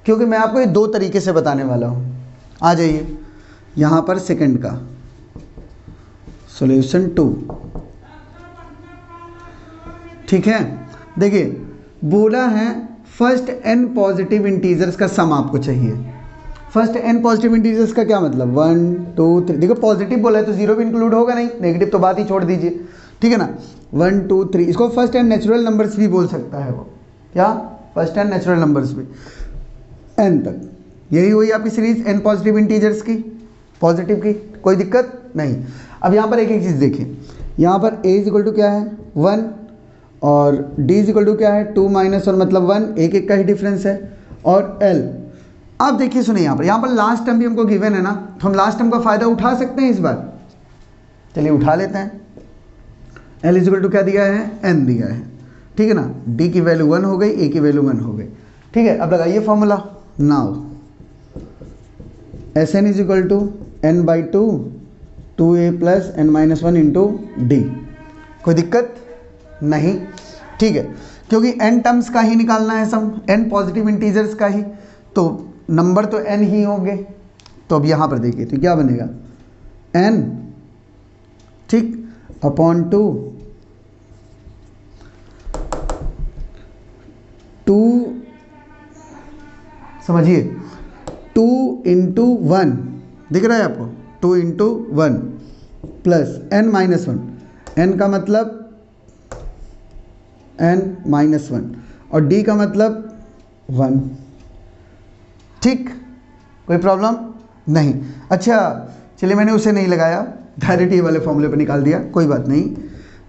क्योंकि मैं आपको ये 2 तरीके से बताने वाला हूँ। आ जाइए यहाँ पर सेकंड का सॉल्यूशन 2, ठीक है। देखिए बोला है फर्स्ट n पॉजिटिव इंटीजर्स का सम आपको चाहिए। फर्स्ट n पॉजिटिव इंटीजर्स का क्या मतलब? 1 2 3, देखो पॉजिटिव बोला है तो जीरो भी इंक्लूड होगा नहीं, नेगेटिव तो बात ही छोड़ दीजिए, ठीक है ना। 1 2 3, इसको फर्स्ट n नेचुरल नंबर्स भी बोल सकता है वो, क्या? फर्स्ट n नेचुरल नंबर्स भी, n तक। यही हुई आपकी सीरीज n पॉजिटिव इंटीजर्स की, पॉजिटिव की, कोई दिक्कत नहीं। अब यहाँ पर एक एक चीज़ देखिए, यहाँ पर a इज इक्वल टू क्या है? 1, और d इज इक्वल टू क्या है? 2 - 1 मतलब 1, एक एक का ही डिफरेंस है, और l। अब देखिए सुनिए, यहाँ पर लास्ट टर्म भी हमको गिवन है ना, तो हम लास्ट टर्म का फ़ायदा उठा सकते हैं इस बार। चलिए उठा लेते हैं। l इज इक्वल टू क्या दिया है? n दिया है, ठीक है ना। d की वैल्यू 1 हो गई, a की वैल्यू 1 हो गई, ठीक है। अब लगाइए formula. Now Sn is equal to n/2 2a plus n-1 into D. कोई दिक्कत नहीं, ठीक है, क्योंकि n टर्म्स का ही निकालना है सम, n पॉजिटिव इंटीजर्स का ही, तो नंबर तो n ही होंगे। तो अब यहाँ पर देखिए तो क्या बनेगा? n, ठीक, अपॉन 2 समझिए 2 इंटू 1, दिख रहा है आपको? 2 इंटू 1 प्लस n-1, n का मतलब n-1 और d का मतलब 1, ठीक, कोई प्रॉब्लम नहीं। अच्छा चलिए, मैंने उसे नहीं लगाया, डायरेक्ट ये वाले फॉर्मूले पर निकाल दिया, कोई बात नहीं।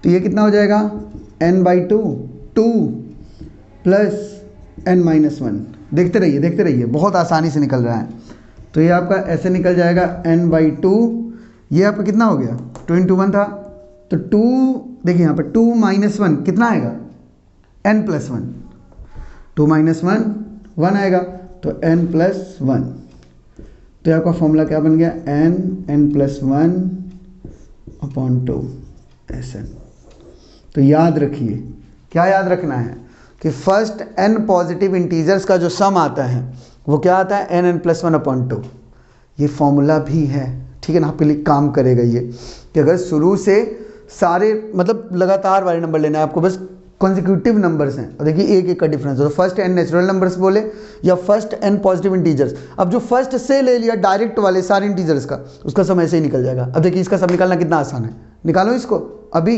तो ये कितना हो जाएगा? n/2 2 प्लस n-1, देखते रहिए बहुत आसानी से निकल रहा है। तो ये आपका ऐसे निकल जाएगा n/2, ये आपका कितना हो गया? 2 इंटू 1 था, तो 2, देखिए यहाँ पर 2 - 1 कितना आएगा? n+1, 2 - 1 1 आएगा, तो n+1। तो आपका फॉर्मूला क्या बन गया? n+1 upon 2 Sn। तो याद रखिए, क्या याद रखना है कि फर्स्ट n पॉजिटिव इंटीजर्स का जो सम आता है वो क्या आता है? n+1 upon 2। ये फॉर्मूला भी है, ठीक है ना, आपके लिए काम करेगा ये, कि अगर शुरू से सारे मतलब लगातार वाले नंबर लेना है आपको, बस कॉन्जिक्यूटिव नंबर्स हैं, और देखिए एक एक का डिफरेंस हो, तो फर्स्ट n नेचुरल नंबर्स बोले या फर्स्ट n पॉजिटिव इंटीजर्स। अब जो फर्स्ट से ले लिया डायरेक्ट वाले सारे इंटीजर्स का, उसका सम ऐसे ही निकल जाएगा। अब देखिए इसका सम निकालना कितना आसान है, निकालो इसको अभी।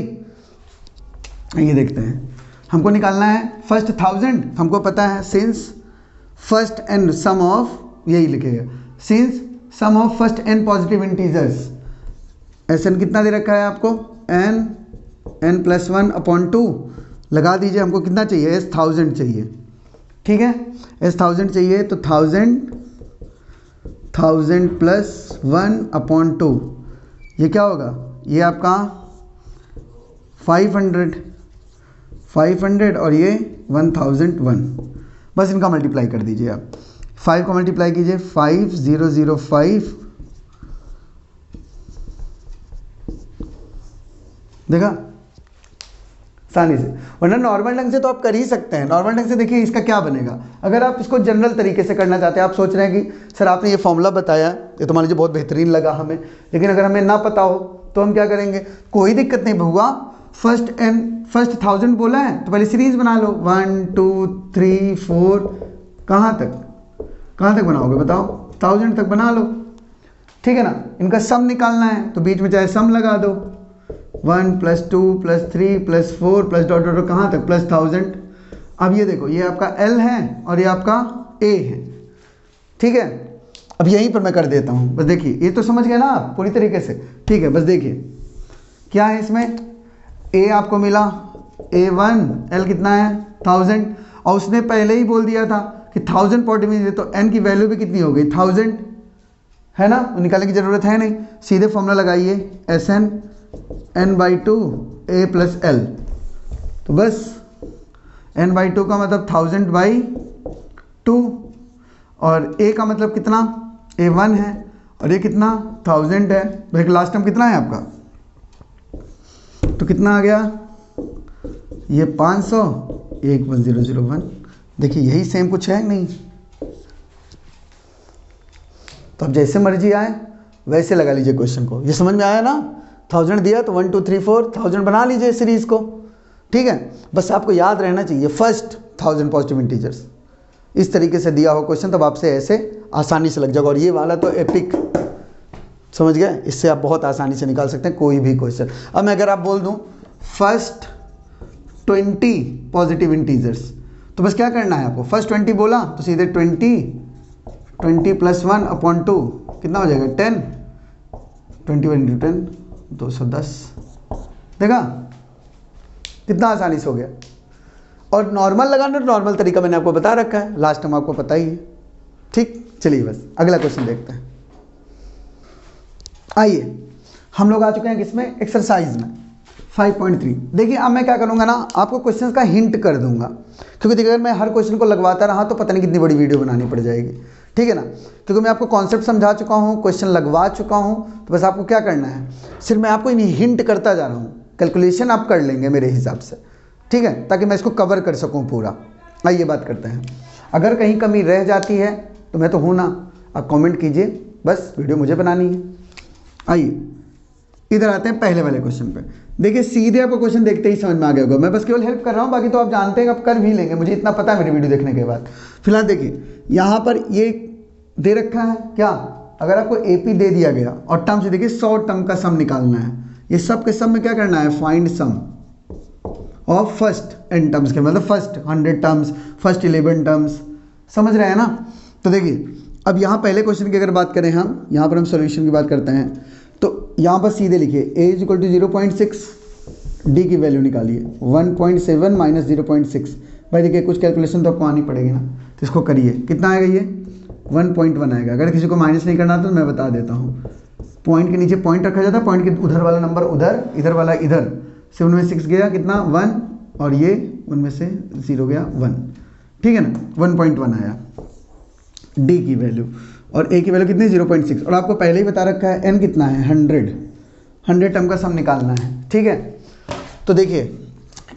ये देखते हैं, हमको निकालना है फर्स्ट 1000, हमको पता है since first n sum of, यही लिखेगा since sum of first n positive integers, Sn कितना दे रखा है आपको, n प्लस 1 अपॉन 2, लगा दीजिए। हमको कितना चाहिए, S 1000 चाहिए, ठीक है, S 1000 चाहिए, तो 1000 प्लस 1 अपॉन 2, ये क्या होगा, ये आपका 500 और ये 1001, बस इनका मल्टीप्लाई कर दीजिए आप। 5 को मल्टीप्लाई कीजिए, 5005, देखा आसानी से। वरना नॉर्मल ढंग से तो आप कर ही सकते हैं। नॉर्मल ढंग से देखिए इसका क्या बनेगा, अगर आप इसको जनरल तरीके से करना चाहते हैं, आप सोच रहे हैं कि सर आपने ये फॉर्मूला बताया, ये तो मान लीजिए बहुत बेहतरीन लगा हमें, लेकिन अगर हमें ना पता हो तो हम क्या करेंगे, कोई दिक्कत नहीं हुआ, फर्स्ट 1000 बोला है तो पहले सीरीज बना लो, 1 2 3 4, कहाँ तक बनाओगे बताओ, 1000 तक बना लो, ठीक है ना। इनका सम निकालना है तो बीच में चाहे सम लगा दो, 1 plus 2 plus 3 plus 4 plus dot dot कहाँ तक, प्लस 1000। अब ये देखो, ये आपका L है और ये आपका A है, ठीक है। अब यहीं पर मैं कर देता हूँ, बस देखिए, ये तो समझ गए ना आप पूरी तरीके से, ठीक है। बस देखिए क्या है इसमें, A आपको मिला A1, L कितना है 1000, और उसने पहले ही बोल दिया था कि 1000 पॉजिटिव, तो N की वैल्यू भी कितनी हो गई 1000, है ना, निकालने की ज़रूरत है नहीं, सीधे फॉर्मूला लगाइए, Sn n/2 A plus L, तो बस n/2 का मतलब 1000/2, और A का मतलब कितना, A1 है, और ये कितना 1000 है, भाई लास्ट टर्म कितना है आपका, तो कितना आ गया, ये 500, 11001, देखिए यही सेम कुछ है नहीं। तो अब जैसे मर्जी आए वैसे लगा लीजिए क्वेश्चन को, ये समझ में आया ना। 1000 दिया तो 1 2 3 4 1000 बना लीजिए सीरीज को, ठीक है। बस आपको याद रहना चाहिए फर्स्ट 1000 पॉजिटिव इंटीजर्स, इस तरीके से दिया हो क्वेश्चन तब आपसे ऐसे आसानी से लग जाएगा। और ये वाला तो एपिक, समझ गए, इससे आप बहुत आसानी से निकाल सकते हैं कोई भी क्वेश्चन। अब मैं अगर आप बोल दूं फर्स्ट 20 पॉजिटिव इंटीजर्स, तो बस क्या करना है आपको, फर्स्ट 20 बोला तो सीधे 20 प्लस 1 अपॉन 2 कितना हो जाएगा 10, 21 × 10 210, देखा कितना आसानी से हो गया। और नॉर्मल लगाना, नॉर्मल तरीका मैंने आपको बता रखा है, लास्ट टाइम आपको पता ही है, ठीक। चलिए बस अगला क्वेश्चन देखते हैं। आइए हम लोग आ चुके हैं किसमें, एक्सरसाइज में 5.3। देखिए अब मैं क्या करूंगा ना, आपको क्वेश्चंस का हिंट कर दूंगा, क्योंकि देखिए अगर मैं हर क्वेश्चन को लगवाता रहा तो पता नहीं कितनी बड़ी वीडियो बनानी पड़ जाएगी, ठीक है ना। क्योंकि मैं आपको कॉन्सेप्ट समझा चुका हूँ, क्वेश्चन लगवा चुका हूँ, तो बस आपको क्या करना है, सिर्फ मैं आपको हिंट करता जा रहा हूँ, कैलकुलेशन आप कर लेंगे मेरे हिसाब से, ठीक है, ताकि मैं इसको कवर कर सकूँ पूरा। आइए बात करते हैं, अगर कहीं कमी रह जाती है तो मैं तो हूँ ना, आप कमेंट कीजिए, बस वीडियो मुझे बनानी है। आइए इधर आते हैं पहले वाले क्वेश्चन पे। देखिए सीधे आपको क्वेश्चन देखते ही समझ में आ गया होगा, मैं बस केवल हेल्प कर रहा हूँ, बाकी तो आप जानते हैं आप कर भी लेंगे, मुझे इतना पता है मेरी वीडियो देखने के बाद। फिलहाल देखिए यहाँ पर ये दे रखा है क्या, अगर आपको AP दे दिया गया और टर्म से देखिए 100 टर्म का सम निकालना है, ये सब के सम में क्या करना है, find sum of first n terms के, मतलब फर्स्ट 100 टर्म्स, फर्स्ट 11 टर्म्स, समझ रहे हैं ना। तो देखिए अब यहाँ पहले क्वेश्चन की अगर बात करें हम, यहाँ पर हम सोल्यूशन की बात करते हैं, तो यहाँ पर सीधे लिखिए A = 0.6, D की वैल्यू निकालिए 1.7 माइनस 0.6। भाई देखिए कुछ कैलकुलेशन तो आपको आनी पड़ेगी ना, तो इसको करिए, कितना आएगा ये 1.1 आएगा। अगर किसी को माइनस नहीं करना तो मैं बता देता हूँ, पॉइंट के नीचे पॉइंट रखा जाता है, पॉइंट के उधर वाला नंबर उधर, इधर वाला इधर से, उनमें 6 गया कितना 1, और ये उनमें से 0 गया 1, ठीक है ना, 1.1 आया D की वैल्यू, और A की वैल्यू कितनी 0.6, और आपको पहले ही बता रखा है N कितना है 100 टर्म का सम निकालना है, ठीक है। तो देखिए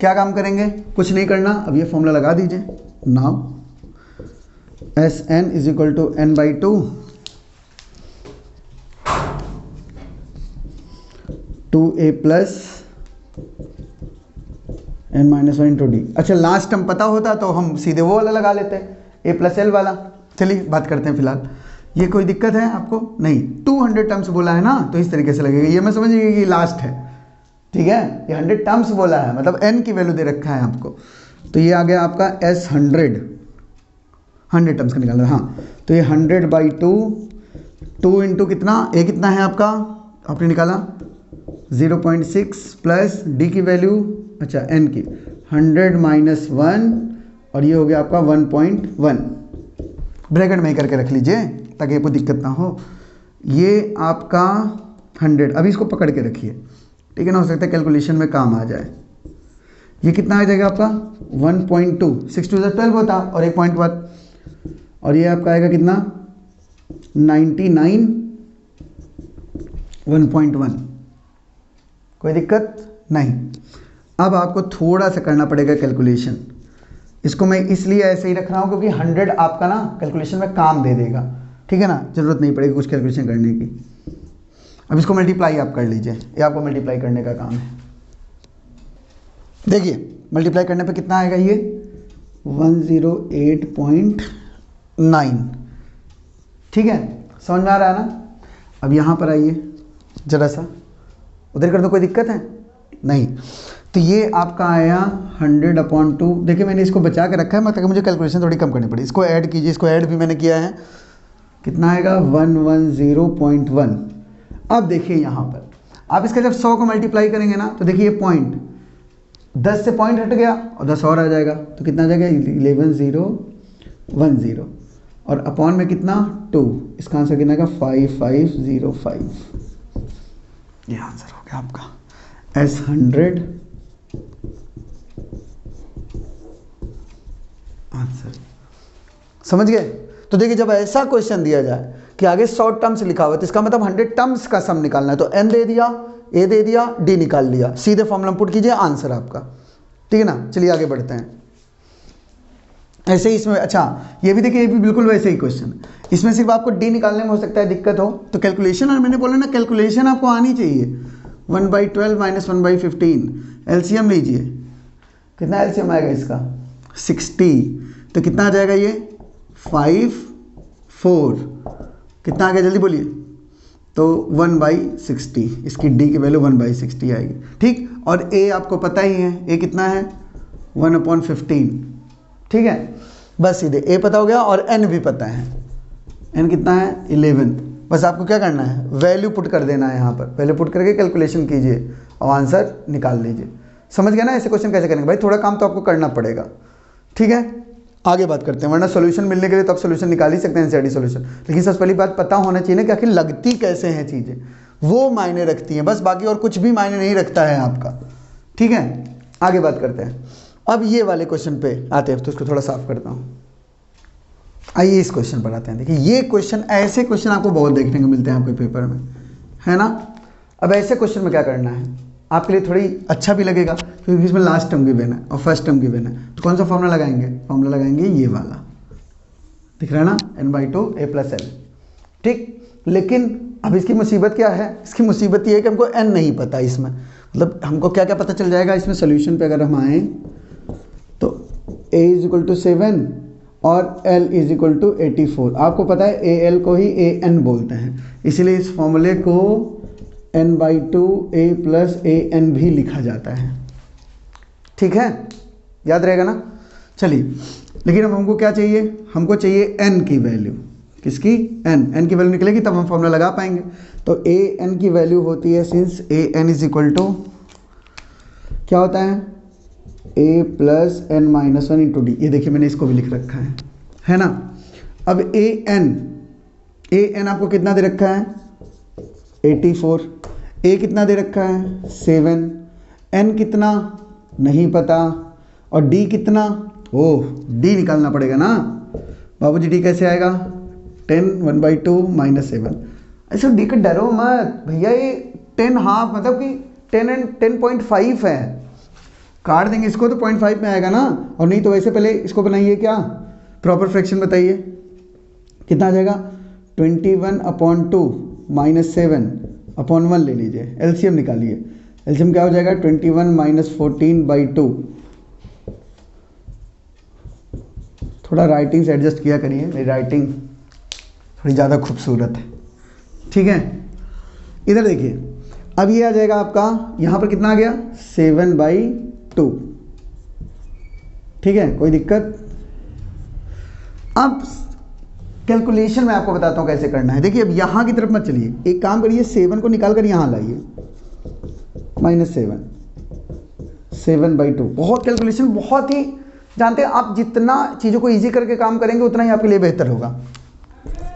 क्या काम करेंगे, कुछ नहीं करना, अब ये फॉर्मूला लगा दीजिए, now Sn = n/2 2A plus n - 1 × D। अच्छा लास्ट टर्म पता होता तो हम सीधे वो वाला लगा लेते हैं, A प्लस L वाला। चलिए बात करते हैं फिलहाल, ये कोई दिक्कत है आपको, नहीं 200 टर्म्स बोला है ना, तो इस तरीके से लगेगा, ये मैं समझिए कि लास्ट है, ठीक है, ये 100 टर्म्स बोला है, मतलब n की वैल्यू दे रखा है आपको, तो ये आ गया आपका S 100 टर्म्स का निकालना, हाँ, तो ये 100/2 2 इंटू कितना, ए कितना है आपका, आपने निकाला 0.6 प्लस डी की वैल्यू, अच्छा एन की 100 माइनस 1 और ये हो गया आपका 1.1। ब्रैकेट में ही करके रख लीजिए ताकि आपको दिक्कत ना हो। ये आपका 100, अभी इसको पकड़ के रखिए, ठीक है ना, हो सकता है कैलकुलेशन में काम आ जाए। ये कितना आ जाएगा आपका 1.2, 6 2 12 होता और 1.1 और ये आपका आएगा कितना 99 1.1। कोई दिक्कत नहीं। अब आपको थोड़ा सा करना पड़ेगा कैलकुलेशन। इसको मैं इसलिए ऐसे ही रख रहा हूँ क्योंकि 100 आपका ना कैलकुलेशन में काम दे देगा, ठीक है ना, ज़रूरत नहीं पड़ेगी कुछ कैलकुलेशन करने की। अब इसको मल्टीप्लाई आप कर लीजिए, ये आपको मल्टीप्लाई करने का काम है। देखिए मल्टीप्लाई करने पे कितना आएगा, ये 108.9, ठीक है, समझ में आ रहा है ना। अब यहाँ पर आइए जरा सा, उधर कर दो, कोई दिक्कत है नहीं। तो ये आपका आया 100/2। देखिए मैंने इसको बचा के रखा है मतलब मुझे कैलकुलेशन थोड़ी कम करनी पड़ी। इसको ऐड कीजिए, इसको ऐड भी मैंने किया है, कितना आएगा 110.1। अब देखिए यहाँ पर आप इसका जब 100 को मल्टीप्लाई करेंगे ना तो देखिए ये पॉइंट 10 से पॉइंट हट गया और 10 और आ जाएगा तो कितना आ जाएगा 11010 और अपॉन में कितना 2, इसका आंसर कितना आएगा 5505। ये आंसर हो गया आपका S100 आंसर। समझ गए। तो देखिए जब ऐसा क्वेश्चन दिया जाए कि आगे 100 टर्म्स लिखा हुआ है तो इसका मतलब 100 टर्म्स का सम निकालना है, तो n दे दिया, a दे दिया, d निकाल लिया, सीधे फॉर्मूला पुट कीजिए, आंसर आपका, ठीक है ना। चलिए आगे बढ़ते हैं। ऐसे ही इसमें, अच्छा ये भी देखिए, ये भी बिल्कुल वैसे ही क्वेश्चन, इसमें सिर्फ आपको d निकालने में हो सकता है दिक्कत हो, तो कैलकुलेशन, और मैंने बोला ना कैलकुलेशन आपको आनी चाहिए। 1/12 माइनस 1/15 एलसीएम लीजिए, कितना एलसीएम आएगा इसका 60, तो कितना आ जाएगा ये 54, कितना आ गया जल्दी बोलिए, तो 1/60, इसकी d की वैल्यू 1/60 आएगी, ठीक। और a आपको पता ही है, a कितना है 1/15, ठीक है, बस सीधे a पता हो गया और n भी पता है, n कितना है 11। बस आपको क्या करना है, वैल्यू पुट कर देना है यहाँ पर, वैल्यू पुट करके कैलकुलेशन कीजिए और आंसर निकाल लीजिए। समझ गया ना ऐसे क्वेश्चन कैसे करेंगे भाई, थोड़ा काम तो आपको करना पड़ेगा, ठीक है। आगे बात करते हैं, वरना सॉल्यूशन मिलने के लिए तो आप सॉल्यूशन निकाल ही सकते हैं एनसीईआरटी सॉल्यूशन, लेकिन सबसे पहली बात पता होना चाहिए ना कि आखिर लगती कैसे हैं चीज़ें, वो मायने रखती हैं बस, बाकी और कुछ भी मायने नहीं रखता है आपका, ठीक है। आगे बात करते हैं। अब ये वाले क्वेश्चन पे आते हैं, तो इसको थोड़ा साफ करता हूँ। आइए इस क्वेश्चन पर आते हैं। देखिए ये क्वेश्चन, ऐसे क्वेश्चन आपको बहुत देखने को मिलते हैं आपके पेपर में, है ना। अब ऐसे क्वेश्चन में क्या करना है आपके लिए, थोड़ी अच्छा भी लगेगा क्योंकि इसमें लास्ट टर्म गिवन है और फर्स्ट टर्म गिवन है, तो कौन सा फॉर्मूला लगाएंगे, फॉर्मूला लगाएंगे ये वाला, दिख रहा है ना, n/2 a + l, ठीक। लेकिन अब इसकी मुसीबत क्या है, इसकी मुसीबत ये है कि हमको n नहीं पता इसमें, मतलब हमको क्या क्या पता चल जाएगा इसमें सोल्यूशन पे अगर हम आए तो a = 7 और l = 84। आपको पता है al को ही an बोलते हैं, इसीलिए इस फॉर्मूले को n/2 a + an भी लिखा जाता है, ठीक है, याद रहेगा ना। चलिए, लेकिन अब हमको क्या चाहिए, हमको चाहिए n की वैल्यू, किसकी, n की वैल्यू निकलेगी तब हम फॉर्मूला लगा पाएंगे। तो an की वैल्यू होती है, सिंस an = क्या होता है a + n-1 × d, ये देखिए मैंने इसको भी लिख रखा है ना। अब an आपको कितना दे रखा है 84, a कितना दे रखा है 7, n कितना नहीं पता और d कितना, ओह d निकालना पड़ेगा ना बाबूजी। d कैसे आएगा 10 1/2 - 7। ऐसा d का डरो मत भैया, ये 10 हाफ मतलब कि 10 and 10.5 है, काट देंगे इसको तो 0.5 में आएगा ना, और नहीं तो वैसे पहले इसको बनाइए, क्या प्रॉपर फ्रैक्शन बताइए, कितना आ जाएगा 21/2 - 7/1 ले लीजिए, एलसीएम निकालिए, एलसीएम क्या हो जाएगा 21 - 14/2। थोड़ा राइटिंग से एडजस्ट किया करिए, मेरी राइटिंग थोड़ी ज़्यादा खूबसूरत है, ठीक है। इधर देखिए, अब ये आ जाएगा आपका, यहाँ पर कितना आ गया 7/2, ठीक है, कोई दिक्कत। अब कैलकुलेशन मैं आपको बताता हूँ कैसे करना है। देखिए अब यहाँ की तरफ मत चलिए, एक काम करिए 7 को निकाल कर यहाँ लाइए, -7, 7/2। बहुत कैलकुलेशन, बहुत ही जानते हैं आप, जितना चीज़ों को ईजी करके काम करेंगे उतना ही आपके लिए बेहतर होगा।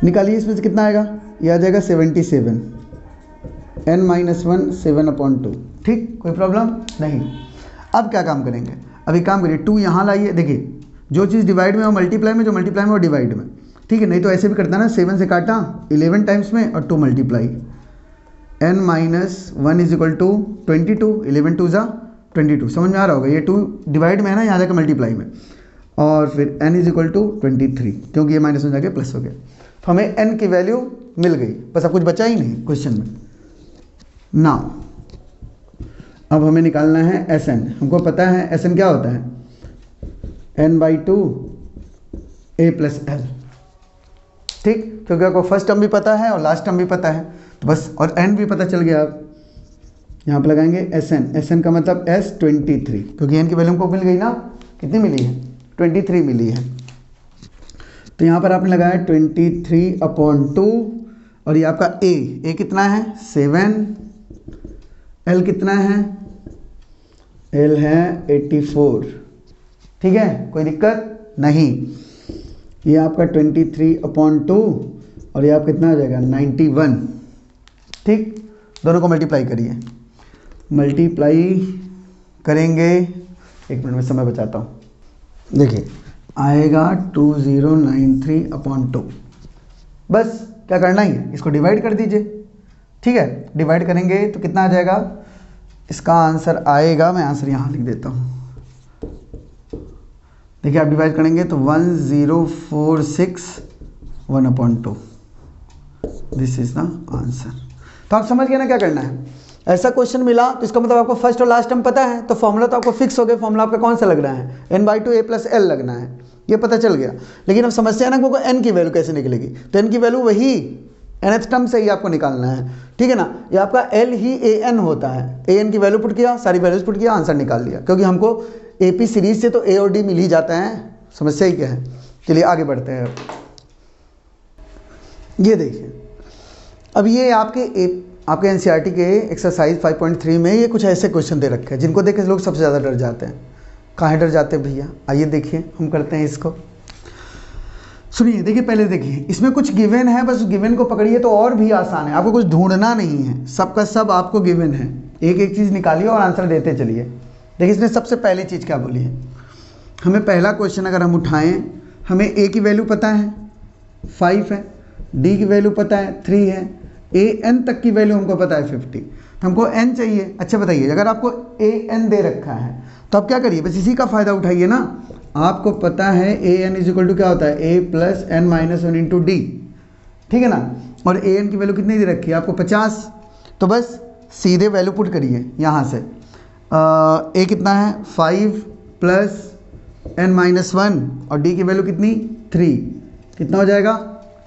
निकालिए, इसमें से कितना आएगा, ये आ जाएगा 77, n-1 7/2। ठीक, कोई प्रॉब्लम नहीं। अब क्या काम करेंगे, अभी काम करिए 2 यहाँ लाइए। देखिए जो चीज़ डिवाइड में और मल्टीप्लाई में, जो मल्टीप्लाई में और डिवाइड में, ठीक है। नहीं तो ऐसे भी करता ना, 7 से काटा 11 टाइम्स में और 2 मल्टीप्लाई, n-1 = 22, 11 2 = 22। समझ में आ रहा होगा, ये 2 डिवाइड में है ना, यहाँ जाकर मल्टीप्लाई में, और फिर n = 23, क्योंकि ये -1 जाके प्लस हो गया। तो हमें n की वैल्यू मिल गई, बस अब कुछ बचा ही नहीं क्वेश्चन में। नाउ अब हमें निकालना है Sn। हमको पता है Sn क्या होता है, n/2 a + l। ठीक, क्योंकि आपको फर्स्ट टर्म भी पता है और लास्ट टर्म भी पता है, तो बस, और n भी पता चल गया। आप यहाँ पर लगाएंगे Sn का मतलब S23, क्योंकि n की वैल्यू हमको मिल गई ना, कितनी मिली है, 23 मिली है। तो यहाँ पर आपने लगाया 23/2, और ये आपका a कितना है 7, l कितना है, l है 84। ठीक है, कोई दिक्कत नहीं। ये आपका 23/2 और ये आप कितना आ जाएगा 91। ठीक, दोनों को मल्टीप्लाई करिए, मल्टीप्लाई करेंगे, 1 मिनट में समय बचाता हूँ। देखिए आएगा 2093/2। बस क्या करना ही है, इसको डिवाइड कर दीजिए। ठीक है, डिवाइड करेंगे तो कितना आ जाएगा, इसका आंसर आएगा, मैं आंसर यहाँ लिख देता हूँ। देखिए आप डिवाइड करेंगे तो 1046/1/2, दिस इज द आंसर। तो आप समझ गए ना क्या करना है। ऐसा क्वेश्चन मिला तो इसका मतलब आपको फर्स्ट और लास्ट टर्म पता है, तो फॉर्मूला तो आपको फिक्स हो गया। फॉर्मूला आपका कौन सा लगना है, n/2 a + l लगना है, ये पता चल गया। लेकिन अब समस्या है ना, हमको n की वैल्यू कैसे निकलेगी, तो n की वैल्यू वही nth टर्म से ही आपको निकालना है। ठीक है ना, ये आपका l ही an होता है। an की वैल्यू पुट किया, सारी वैल्यूज पुट किया, आंसर निकाल लिया, क्योंकि हमको AP सीरीज से तो a और d मिल ही जाता है। समस्या ही क्या है, चलिए आगे बढ़ते हैं। ये देखिए, अब ये आपके NCERT के एक्सरसाइज 5.3 में ये कुछ ऐसे क्वेश्चन दे रखे हैं जिनको देख के लोग सबसे ज़्यादा डर जाते हैं। काहे डर जाते हैं भैया, आइए देखिए हम करते हैं इसको। सुनिए, देखिए पहले देखिए, इसमें कुछ गिवन है, बस गिवन को पकड़िए तो और भी आसान है, आपको कुछ ढूंढना नहीं है, सबका सब आपको गिवन है। एक एक चीज़ निकालिए और आंसर देते चलिए। देखिए इसने सबसे पहली चीज़ क्या बोली है, हमें पहला क्वेश्चन अगर हम उठाएं, हमें a की वैल्यू पता है 5 है, d की वैल्यू पता है 3 है, an तक की वैल्यू हमको पता है 50, तो हमको n चाहिए। अच्छा बताइए, अगर आपको an दे रखा है तो आप क्या करिए, बस इसी का फ़ायदा उठाइए ना। आपको पता है an = क्या होता है, a + n-1 × d। ठीक है ना, और an की वैल्यू कितनी दे रखी है आपको 50, तो बस सीधे वैल्यू पुट करिए यहाँ से। a कितना है 5 + n-1 और d की वैल्यू कितनी 3, कितना हो जाएगा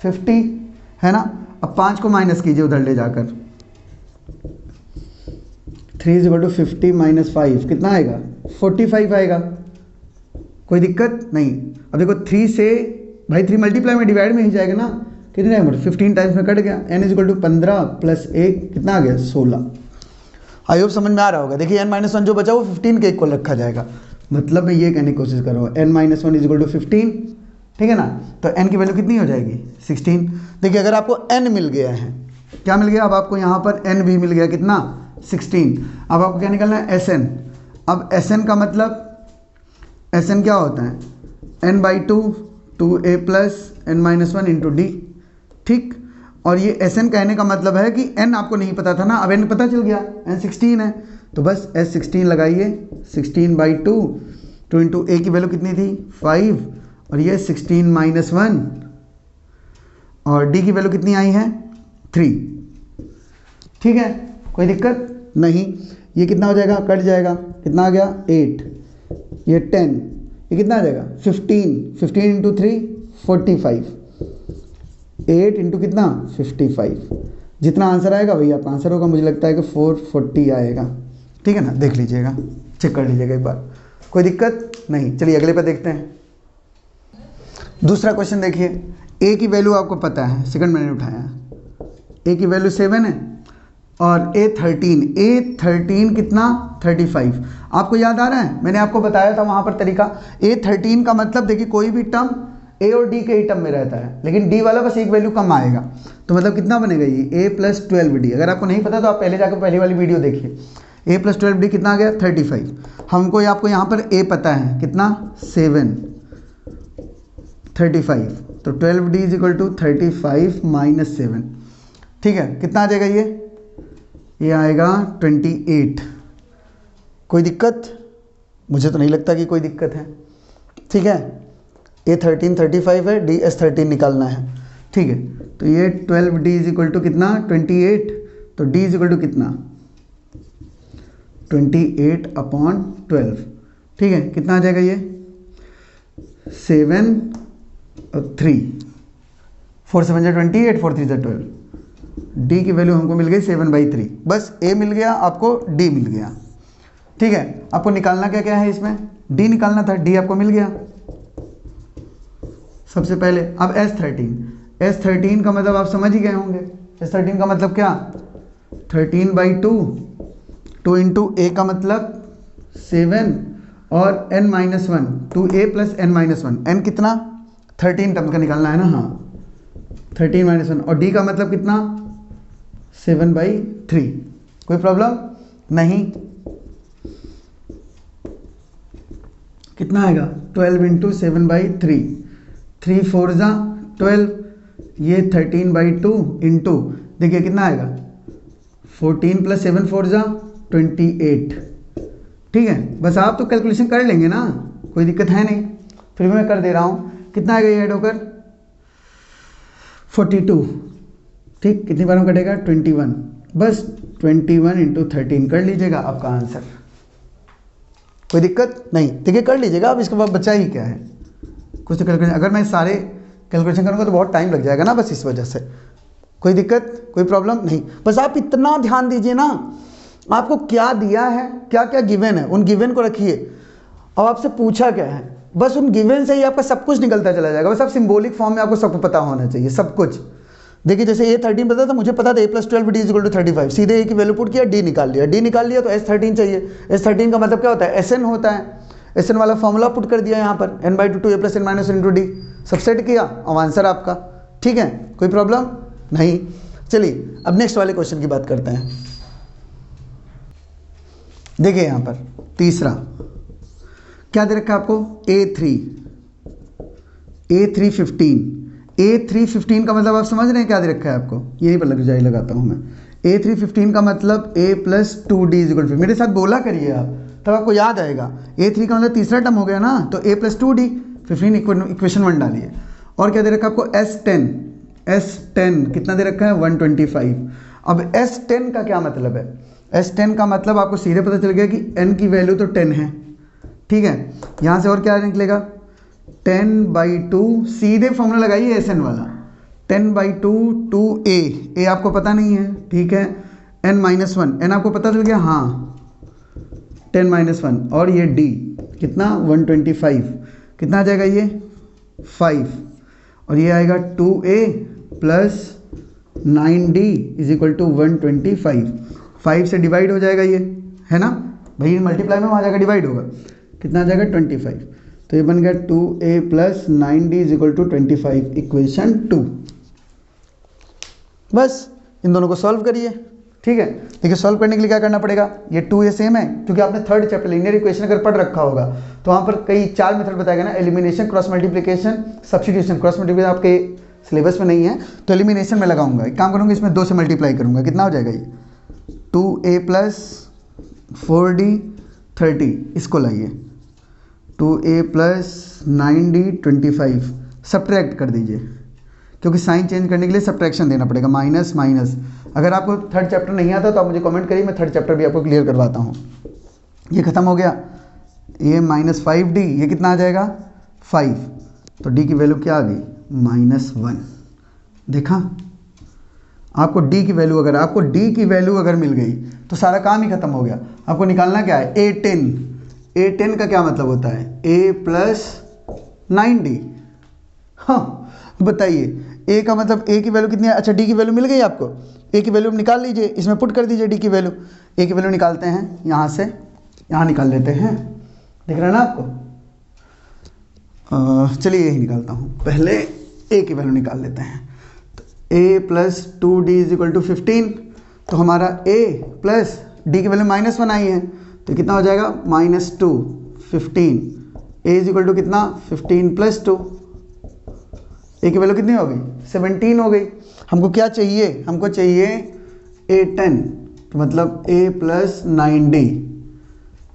50, है ना। अब 5 को माइनस कीजिए उधर ले जाकर, 3 = 50 - 5 कितना आएगा 45 आएगा, कोई दिक्कत नहीं। अब देखो 3 से भाई 3 मल्टीप्लाई में डिवाइड में ही जाएगा ना, कितने टाइम 15 टाइम्स में कट गया। n = 15 + 1 कितना आ गया 16। आई होप समझ में आ रहा होगा। देखिए n-1 जो बचा वो 15 के इक्वल रखा जाएगा, मतलब मैं ये कहने की कोशिश कर रहा हूँ n-1 = 15। ठीक है ना, तो n की वैल्यू कितनी हो जाएगी 16। देखिए अगर आपको n मिल गया है, क्या मिल गया, अब आपको यहाँ पर n भी मिल गया, कितना 16। अब आपको क्या निकालना है Sn। अब Sn का मतलब, Sn क्या होता है n/2 2a + n-1 × d। ठीक, और ये Sn कहने का मतलब है कि n आपको नहीं पता था ना, अब n पता चल गया, n 16 है, तो बस S16 लगाइए, 16/2 2 × a की वैल्यू कितनी थी 5, और ये 16 - 1, और d की वैल्यू कितनी आई है 3। ठीक है, कोई दिक्कत नहीं। ये कितना हो जाएगा, कट जाएगा, कितना आ गया 8, ये 10, ये कितना आ जाएगा 15 × 3 45, 8 × कितना 55। जितना आंसर आएगा वही आपका आंसर होगा। मुझे लगता है कि 440 आएगा। ठीक है ना, देख लीजिएगा, चेक कर लीजिएगा एक बार, कोई दिक्कत नहीं। चलिए अगले पर देखते हैं। दूसरा क्वेश्चन देखिए, ए की वैल्यू आपको पता है, सेकंड मैंने उठाया, ए की वैल्यू 7 है और ए 13 कितना 35। आपको याद आ रहा है, मैंने आपको बताया था वहाँ पर तरीका। ए 13 का मतलब देखिए कोई भी टर्म ए और डी के ही टर्म में रहता है, लेकिन डी वाला बस एक वैल्यू कम आएगा, तो मतलब कितना बनेगा ये ए प्लस 12d। अगर आपको नहीं पता तो आप पहले जाकर पहली वाली वीडियो देखिए। ए प्लस 12d कितना आ गया 35। हमको आपको यहाँ पर ए पता है कितना 7 35, तो 12d is equal to 35 minus 7, ठीक है। कितना आ जाएगा ये आएगा 28। कोई दिक्कत? मुझे तो नहीं लगता कि कोई दिक्कत है, ठीक है। ए 13 35 है, डी एस 13 निकालना है, ठीक है। तो ये 12d इज इक्वल टू कितना 28, तो d इज इक्वल टू कितना 28/12, ठीक है। कितना आ जाएगा ये 7 और 3, 4 7 जा 28, 4 3 जा 12। d की वैल्यू हमको मिल गई 7/3। बस a मिल गया आपको, d मिल गया, ठीक है। आपको निकालना क्या क्या है इसमें, d निकालना था, d आपको मिल गया सबसे पहले। अब S13 का मतलब आप समझ ही गए होंगे। S13 का मतलब क्या 13/2, 2 इंटू a का मतलब 7 और n-1, 2a plus n-1, n कितना 13 टर्म का निकालना है ना, हाँ 13-1, और d का मतलब कितना 7/3। कोई प्रॉब्लम नहीं। कितना आएगा 12 इंटू 7/3, 3 4 जा 12, ये 13/2 इंटू देखिए कितना आएगा 14 प्लस 7 4 जा 28, ठीक है। बस आप तो कैलकुलेशन कर लेंगे ना, कोई दिक्कत है नहीं, फिर भी मैं कर दे रहा हूँ। कितना आएगा ये ऐड होकर 42, ठीक। कितनी बार में कटेगा 21, बस 21 इंटू 13 कर लीजिएगा आपका आंसर। कोई दिक्कत नहीं, देखिए कर लीजिएगा। अब इसके बाद बचा ही क्या है, कुछ तो कैलकुलेशन। अगर मैं सारे कैलकुलेशन करूँगा तो बहुत टाइम लग जाएगा ना, बस इस वजह से। कोई दिक्कत, कोई प्रॉब्लम नहीं। बस आप इतना ध्यान दीजिए ना, आपको क्या दिया है, क्या क्या गिवन है, उन गिवन को रखिए। अब आपसे पूछा क्या है, बस उन गिवन से ही आपका सब कुछ निकलता चला जाएगा। बस आप सिंबॉलिक फॉर्म में आपको सब पता होना चाहिए, सब कुछ। देखिए जैसे ए 13 पता था, मुझे पता था A plus 12 D is equal to 35, सीधे ए की वैल्यू पुट किया, डी निकाल लिया, डी निकाल लिया तो S13 चाहिए। S13 का मतलब क्या होता है, Sn होता है। Sn वाला फॉर्मूला पुट कर दिया यहाँ पर, n/2 2a plus n-1 into D, सब सेट किया, अब आंसर आपका, ठीक है। कोई प्रॉब्लम नहीं। चलिए अब नेक्स्ट वाले क्वेश्चन की बात करते हैं। देखिए यहाँ पर तीसरा क्या दे रखा है आपको, A315 का मतलब आप समझ रहे हैं क्या दे रखा है आपको, यही पर लगाता हूँ मैं। A315 का मतलब a plus 2d is equal to, मेरे साथ बोला करिए आप, तब आपको याद आएगा। A3 का मतलब तीसरा टर्म हो गया ना, तो a प्लस 2d, 15 इक्वेशन 1 डालिए। और क्या दे रखा है आपको S10 कितना दे रखा है 125। अब S10 का क्या मतलब है, S10 का मतलब आपको सीधे पता चल गया कि n की वैल्यू तो 10 है, ठीक है। यहाँ से और क्या निकलेगा 10/2, सीधे फॉर्मूला लगाइए Sn वाला, 10/2 2a, a आपको पता नहीं है, ठीक है। n-1, n आपको पता चल गया, हाँ 10-1, और ये d कितना 125, कितना आ जाएगा ये 5, और ये आएगा 2a plus 9d is equal to 125। 5 से डिवाइड हो जाएगा ये, है ना भाई, मल्टीप्लाई में वहाँ जाकर डिवाइड होगा, कितना आ जाएगा 25। तो ये बन गया 2a plus 9d is equal to 25, equation 2। बस इन दोनों को सॉल्व करिए, ठीक है। देखिए सॉल्व करने के लिए क्या करना पड़ेगा, ये 2a सेम है, क्योंकि आपने थर्ड चैप्टर लीनियर इक्वेशन अगर पढ़ रखा होगा तो वहाँ पर कई 4 मेथड बताया गया ना, elimination, cross multiplication, substitution. Cross multiplication आपके सिलेबस में नहीं है तो एलिमिनेशन में लगाऊंगा। एक काम करूँगा, इसमें 2 से मल्टीप्लाई करूँगा, कितना हो जाएगा ये 2a प्लस 4d 30, इसको लाइए 2a प्लस 9d 25, सब्ट्रैक्ट कर दीजिए, क्योंकि साइन चेंज करने के लिए सब्ट्रैक्शन देना पड़ेगा, माइनस माइनस। अगर आपको थर्ड चैप्टर नहीं आता तो आप मुझे कमेंट करिए, मैं थर्ड चैप्टर भी आपको क्लियर करवाता हूँ। ये खत्म हो गया, ये माइनस 5d, ये कितना आ जाएगा 5, तो d की वैल्यू क्या आ गई -1। देखा, आपको d की वैल्यू अगर मिल गई तो सारा काम ही खत्म हो गया। आपको निकालना क्या है A10 का क्या मतलब होता है a प्लस 9d। हाँ, बताइए ए का मतलब ए की वैल्यू कितनी है? अच्छा डी की वैल्यू मिल गई आपको, ए की वैल्यू निकाल लीजिए, इसमें पुट कर दीजिए डी की वैल्यू। ए की वैल्यू निकालते हैं यहाँ से, यहाँ निकाल लेते हैं, दिख रहा है ना आपको? चलिए यही निकालता हूँ, पहले ए की वैल्यू निकाल लेते हैं। तो A plus 2d is equal to 15, तो हमारा ए प्लस डी की वैल्यू -1 आई है, तो कितना हो जाएगा? -2 15, ए इज इक्वल टू कितना? 15 + 2, ए की वैल्यू कितनी हो गई? 17 हो गई। हमको क्या चाहिए? हमको चाहिए A10, तो मतलब a + 9d,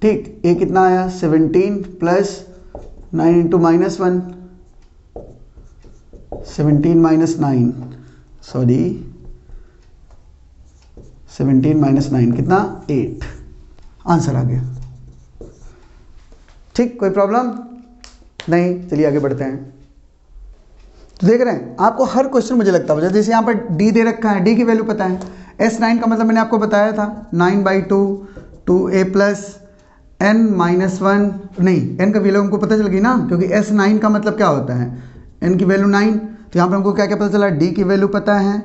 ठीक। ए कितना आया? 17 + 9 × -1, 17 - 9, सॉरी 17 - 9 कितना? 8, आंसर आ गया। ठीक, कोई प्रॉब्लम नहीं? चलिए आगे बढ़ते हैं। तो देख रहे हैं आपको हर क्वेश्चन मुझे लगता है, जैसे यहाँ पर डी दे रखा है, डी की वैल्यू पता है, S9 का मतलब मैंने आपको बताया था 9/2 2a + n - 1, नहीं n का वैल्यू हमको पता चल गई ना, क्योंकि S9 का मतलब क्या होता है? n की वैल्यू 9, तो यहाँ पर हमको क्या क्या पता चला? डी की वैल्यू पता है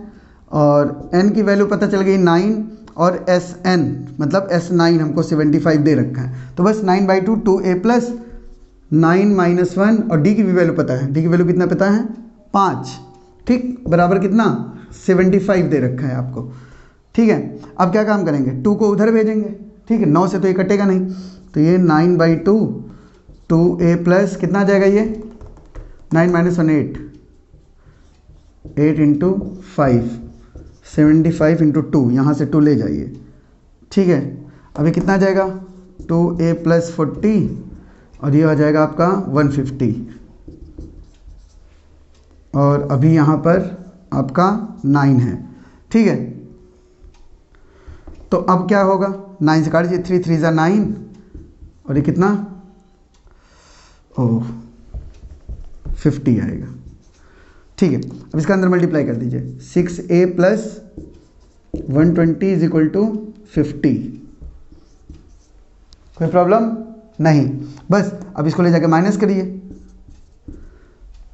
और n की वैल्यू पता चल गई 9, और Sn मतलब S9 हमको 75 दे रखा है, तो बस 9/2 2a + 9 - 1, और डी की भी वैल्यू पता है, डी की वैल्यू कितना पता है? 5, ठीक, बराबर कितना? 75 दे रखा है आपको, ठीक है। अब क्या काम करेंगे? 2 को उधर भेजेंगे, ठीक है, 9 से तो ये कटेगा नहीं, तो ये 9/2 2a + कितना आ जाएगा? ये 9 - 1 8, 8 × 5 75 × 2, यहाँ से 2 ले जाइए, ठीक है। अभी कितना आ जाएगा? 2a + 40, और ये आ जाएगा आपका 150, और अभी यहाँ पर आपका 9 है, ठीक है। तो अब क्या होगा? 9 से काट दीजिए, 3 3 = 9, और ये कितना? ओह 50 आएगा, ठीक है। अब इसका अंदर मल्टीप्लाई कर दीजिए, 6a + 120 इज इक्वल टू 50। कोई प्रॉब्लम नहीं? बस अब इसको ले जाके माइनस करिए,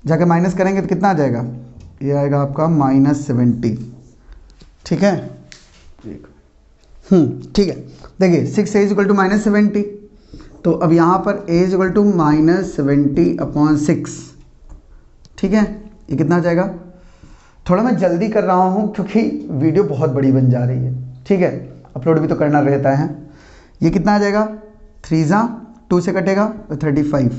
जाके माइनस करेंगे तो कितना आ जाएगा? ये आएगा आपका -70, ठीक है। ठीक है, देखिए 6a इज इक्वल टू -70, तो अब यहाँ पर a इज इक्वल टू -70/6, ठीक है। ये कितना आ जाएगा? थोड़ा मैं जल्दी कर रहा हूँ क्योंकि वीडियो बहुत बड़ी बन जा रही है, ठीक है, अपलोड भी तो करना रहता है। ये कितना आ जाएगा? 3 × 2 से कटेगा तो 35,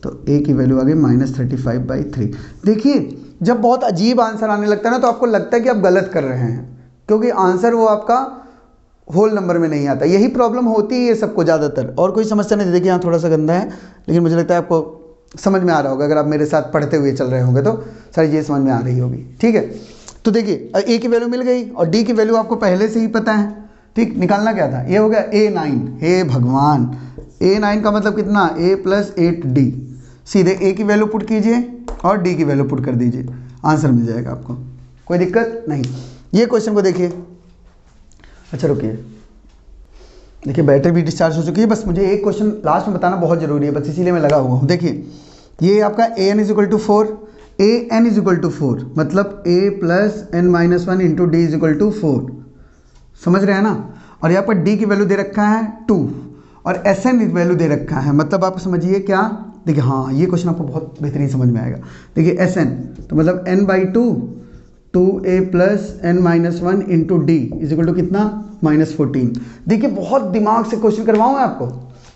तो a की वैल्यू आ गई -35/3। देखिए जब बहुत अजीब आंसर आने लगता है ना, तो आपको लगता है कि आप गलत कर रहे हैं, क्योंकि आंसर वो आपका होल नंबर में नहीं आता। यही प्रॉब्लम होती है सबको ज़्यादातर, और कोई समस्या नहीं। देखिए यहाँ थोड़ा सा गंदा है, लेकिन मुझे लगता है आपको समझ में आ रहा होगा, अगर आप मेरे साथ पढ़ते हुए चल रहे होंगे तो सारी चीज़ें समझ में आ रही होगी, ठीक है। तो देखिए a की वैल्यू मिल गई, और d की वैल्यू आपको पहले से ही पता है, ठीक। निकालना क्या था? ये हो गया A9, हे भगवान, A9 का मतलब कितना? a + 8d, सीधे a की वैल्यू पुट कीजिए और d की वैल्यू पुट कर दीजिए, आंसर मिल जाएगा आपको, कोई दिक्कत नहीं। ये क्वेश्चन को देखिए, अच्छा रुकिए, देखिए बैटरी भी डिस्चार्ज हो चुकी है, बस मुझे एक क्वेश्चन लास्ट में बताना बहुत ज़रूरी है, बस इसीलिए मैं लगा हुआ हूँ। देखिए ये आपका an is equal to 4, an is equal to 4 मतलब a + n - 1 × d is equal to 4, समझ रहे हैं ना। और यहाँ पर d की वैल्यू दे रखा है 2, और Sn वैल्यू दे रखा है, मतलब आप समझिए क्या। देखिए हाँ, ये क्वेश्चन आपको बहुत बेहतरीन समझ में आएगा। देखिए Sn तो मतलब n/2 2a + n - 1 × d is equal to कितना? -14। देखिए बहुत दिमाग से क्वेश्चन करवाऊँ आपको,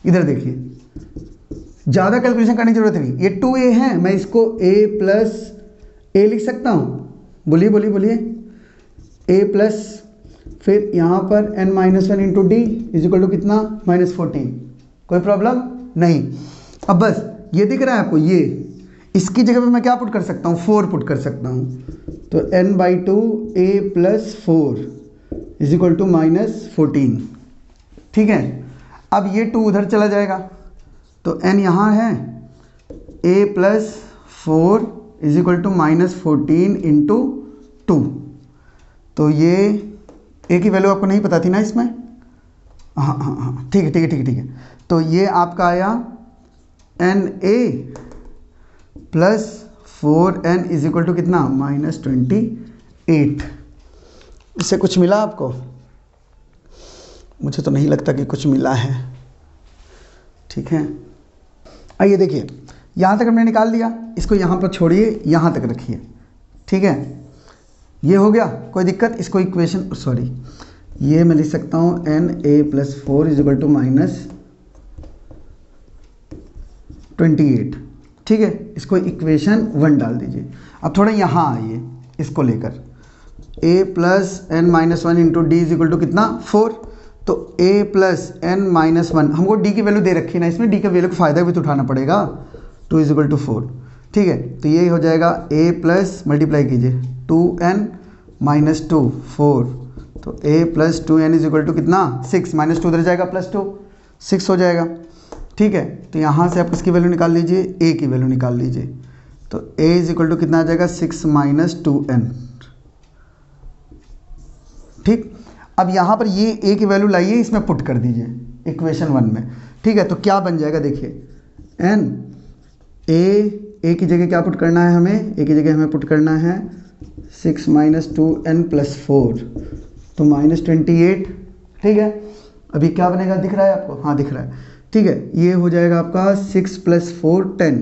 इधर देखिए, ज़्यादा कैलकुलेशन करने की जरूरत नहीं। ये 2a है, मैं इसको a + a लिख सकता हूँ, बोलिए बोलिए बोलिए, a प्लस फिर यहाँ पर n - 1 × d is equal to कितना? -14। कोई प्रॉब्लम नहीं। अब बस ये दिख रहा है आपको, ये इसकी जगह पे मैं क्या पुट कर सकता हूँ? 4 पुट कर सकता हूँ, तो n/2 a + 4 is equal to -14, ठीक है। अब ये 2 उधर चला जाएगा, तो n यहाँ है, a + 4 इज इक्वल टू -14 × 2, तो ये a की वैल्यू आपको नहीं पता थी ना इसमें? हाँ हाँ हाँ, ठीक है ठीक है ठीक है ठीक है। तो ये आपका आया na + 4n is equal to कितना -28। इससे कुछ मिला आपको? मुझे तो नहीं लगता कि कुछ मिला है। ठीक है, आइए देखिए, यहाँ तक हमने निकाल लिया, इसको यहाँ पर छोड़िए, यहाँ तक रखिए। ठीक है, ये हो गया, कोई दिक्कत? इसको इक्वेशन सॉरी ये मैं लिख सकता हूँ na+4 इज इक्वल टू -28। ठीक है, इसको इक्वेशन 1 डाल दीजिए। अब थोड़ा यहाँ आइए, इसको लेकर a+n-1 into D is equal to कितना 4। तो a+n-1 हमको डी की वैल्यू दे रखी है ना, इसमें डी की वैल्यू का फ़ायदा भी तो उठाना पड़ेगा। 2 इज इक्वल टू 4। ठीक है, तो ये हो जाएगा a प्लस मल्टीप्लाई कीजिए 2n-2 4, तो a+2n इज इक्वल टू कितना 6, -2 उधर जाएगा +2 6 हो जाएगा। ठीक है, तो यहाँ से आप किसकी वैल्यू निकाल लीजिए, a की वैल्यू निकाल लीजिए। तो a इज इक्वल टू कितना आ जाएगा 6 - 2n। ठीक, अब यहाँ पर ये a की वैल्यू लाइए, इसमें पुट कर दीजिए इक्वेशन 1 में। ठीक है, तो क्या बन जाएगा देखिए, n a की जगह क्या पुट करना है हमें, a की जगह हमें पुट करना है 6 - 2n + 4, तो -28। ठीक है, अभी क्या बनेगा, दिख रहा है आपको? हाँ दिख रहा है। ठीक है, ये हो जाएगा आपका 6 + 4 10,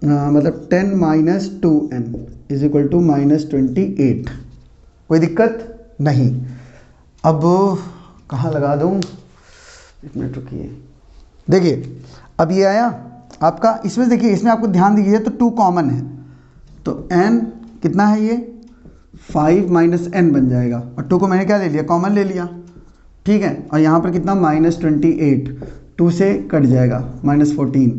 मतलब 10 - 2n इज इक्वल टू -28। कोई दिक्कत नहीं। अब कहाँ लगा दूँ, 1 मिनट रुकिए। देखिए अब ये आया आपका, इसमें देखिए, इसमें आपको ध्यान दीजिए तो 2 कॉमन है, तो n कितना है, ये 5 - n बन जाएगा, और 2 को मैंने क्या ले लिया, कॉमन ले लिया। ठीक है, और यहाँ पर कितना -28, 2 से कट जाएगा -14,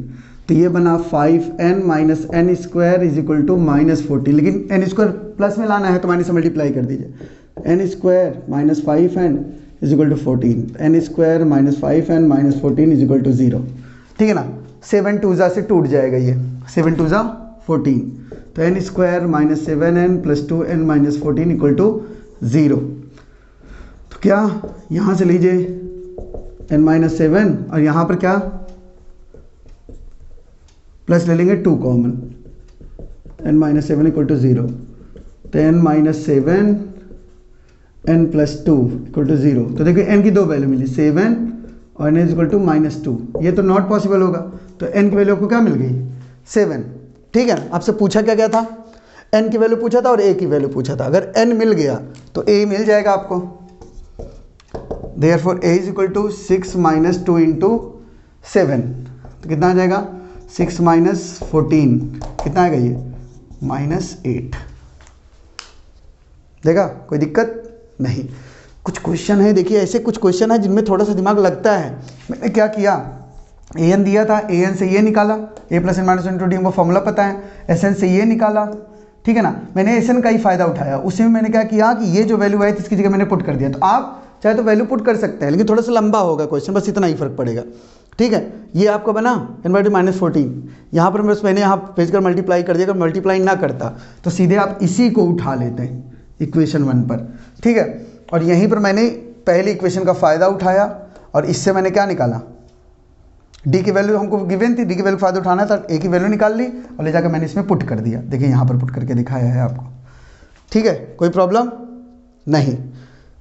तो ये बना 5n - n² is equal to -40। लेकिन n² प्लस में लाना है तो माइनस से मल्टीप्लाई कर दीजिए, n² - 5n is equal to 14, n² - 5n - 14 is equal to 0। ठीक है ना, 7 2 से टूट जाएगा ये, 7 2 14, तो n² - 7n + 2n - 14 equal to 0। तो क्या यहाँ से लीजिए n - 7, और यहाँ पर क्या प्लस ले लेंगे 2 कॉमन, n - 7 इक्वल टू 0, तो n - 7 n + 2 इक्वल टू 0। तो देखिए n की 2 वैल्यू मिली, 7 और n इक्वल टू -2। ये तो नॉट पॉसिबल होगा, तो n की वैल्यू आपको क्या मिल गई, 7। ठीक है, आपसे पूछा क्या क्या था, n की वैल्यू पूछा था और a की वैल्यू पूछा था। अगर n मिल गया तो a मिल जाएगा आपको। Therefore a is equal to 6 - 2 into 7, तो कितना आ जाएगा 6 - 14, कितना आएगा ये -8। देखा, कोई दिक्कत नहीं। कुछ क्वेश्चन है, देखिए ऐसे कुछ क्वेश्चन है जिनमें थोड़ा सा दिमाग लगता है। मैंने क्या किया, an दिया था, an से ये निकाला, a + n - 1 × d हमको फॉर्मूला पता है, sn से ये निकाला। ठीक है ना, मैंने sn का ही फ़ायदा उठाया। उसमें मैंने क्या किया कि ये जो वैल्यू आई थी इसकी जगह मैंने पुट कर दिया। तो आप चाहे तो वैल्यू पुट कर सकते हैं, लेकिन थोड़ा सा लंबा होगा क्वेश्चन, बस इतना ही फर्क पड़ेगा। ठीक है, ये आपका बना n/2 -14, यहाँ पर बस मैंने यहाँ भेजकर मल्टीप्लाई कर दिया। अगर मल्टीप्लाई ना करता तो सीधे आप इसी को उठा लेते हैं इक्वेशन 1 पर। ठीक है, और यहीं पर मैंने पहली इक्वेशन का फ़ायदा उठाया, और इससे मैंने क्या निकाला, डी की वैल्यू हमको गिवन थी, डी की वैल्यू फ़ायदा उठाना था, ए की वैल्यू निकाल ली और ले जाकर मैंने इसमें पुट कर दिया। देखिए यहाँ पर पुट करके दिखाया है आपको। ठीक है, कोई प्रॉब्लम नहीं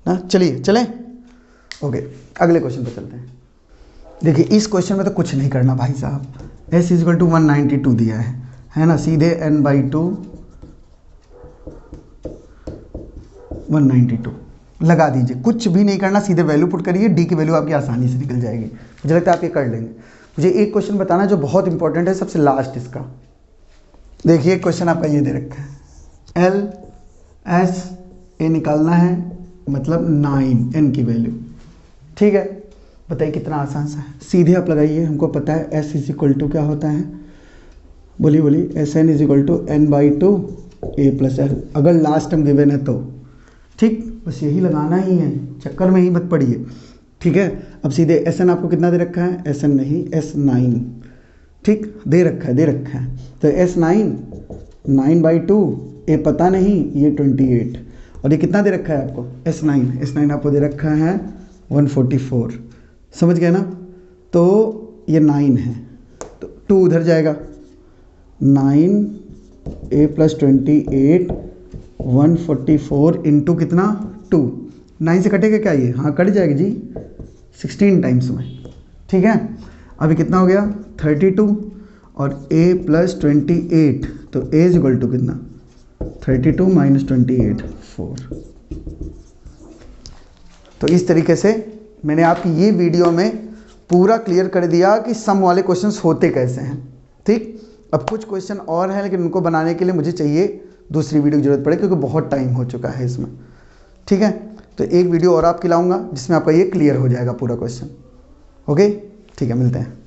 ना, चलिए चलें। ओके, अगले क्वेश्चन पर चलते हैं। देखिए इस क्वेश्चन में तो कुछ नहीं करना भाई साहब, s इज इक्वल टू 192 दिया है ना, सीधे n/2 192 लगा दीजिए, कुछ भी नहीं करना, सीधे वैल्यू पुट करिए, डी की वैल्यू आपकी आसानी से निकल जाएगी। मुझे लगता है आप ये कर लेंगे। मुझे एक क्वेश्चन बताना जो बहुत इंपॉर्टेंट है, सबसे लास्ट इसका। देखिए क्वेश्चन आपका ये दे रखा है, LSA निकालना है, मतलब 9 n की वैल्यू। ठीक है, बताइए कितना आसान सा है, सीधे आप लगाइए। हमको पता है s इज इक्वल टू क्या होता है, बोलिए बोलिए, SN is equal to n/2 a + l, अगर लास्ट टर्म गिवन है तो। ठीक, बस यही लगाना ही है, चक्कर में ही मत पड़िए। ठीक है, अब सीधे SN आपको कितना दे रखा है, SN नहीं S9। ठीक, दे रखा है, तो S9 9/2, ए पता नहीं, ये 28, और ये कितना दे रखा है आपको, S9 आपको दे रखा है 144। समझ गए ना, तो ये 9 है, तो 2 उधर जाएगा, 9a+28 144 इंटू कितना 2, 9 से कटेगा क्या ये? हाँ कट जाएगी जी 16 टाइम्स में। ठीक है, अभी कितना हो गया 32 और a+28, तो a इज इक्वल टू कितना 32 - 28 4। तो इस तरीके से मैंने आपकी ये वीडियो में पूरा क्लियर कर दिया कि सम वाले क्वेश्चंस होते कैसे हैं। ठीक, अब कुछ क्वेश्चन और हैं लेकिन उनको बनाने के लिए मुझे चाहिए दूसरी वीडियो की जरूरत पड़े क्योंकि बहुत टाइम हो चुका है इसमें। ठीक है, तो एक वीडियो और आपकी लाऊंगा जिसमें आपका ये क्लियर हो जाएगा पूरा क्वेश्चन। ओके, ठीक है, मिलते हैं।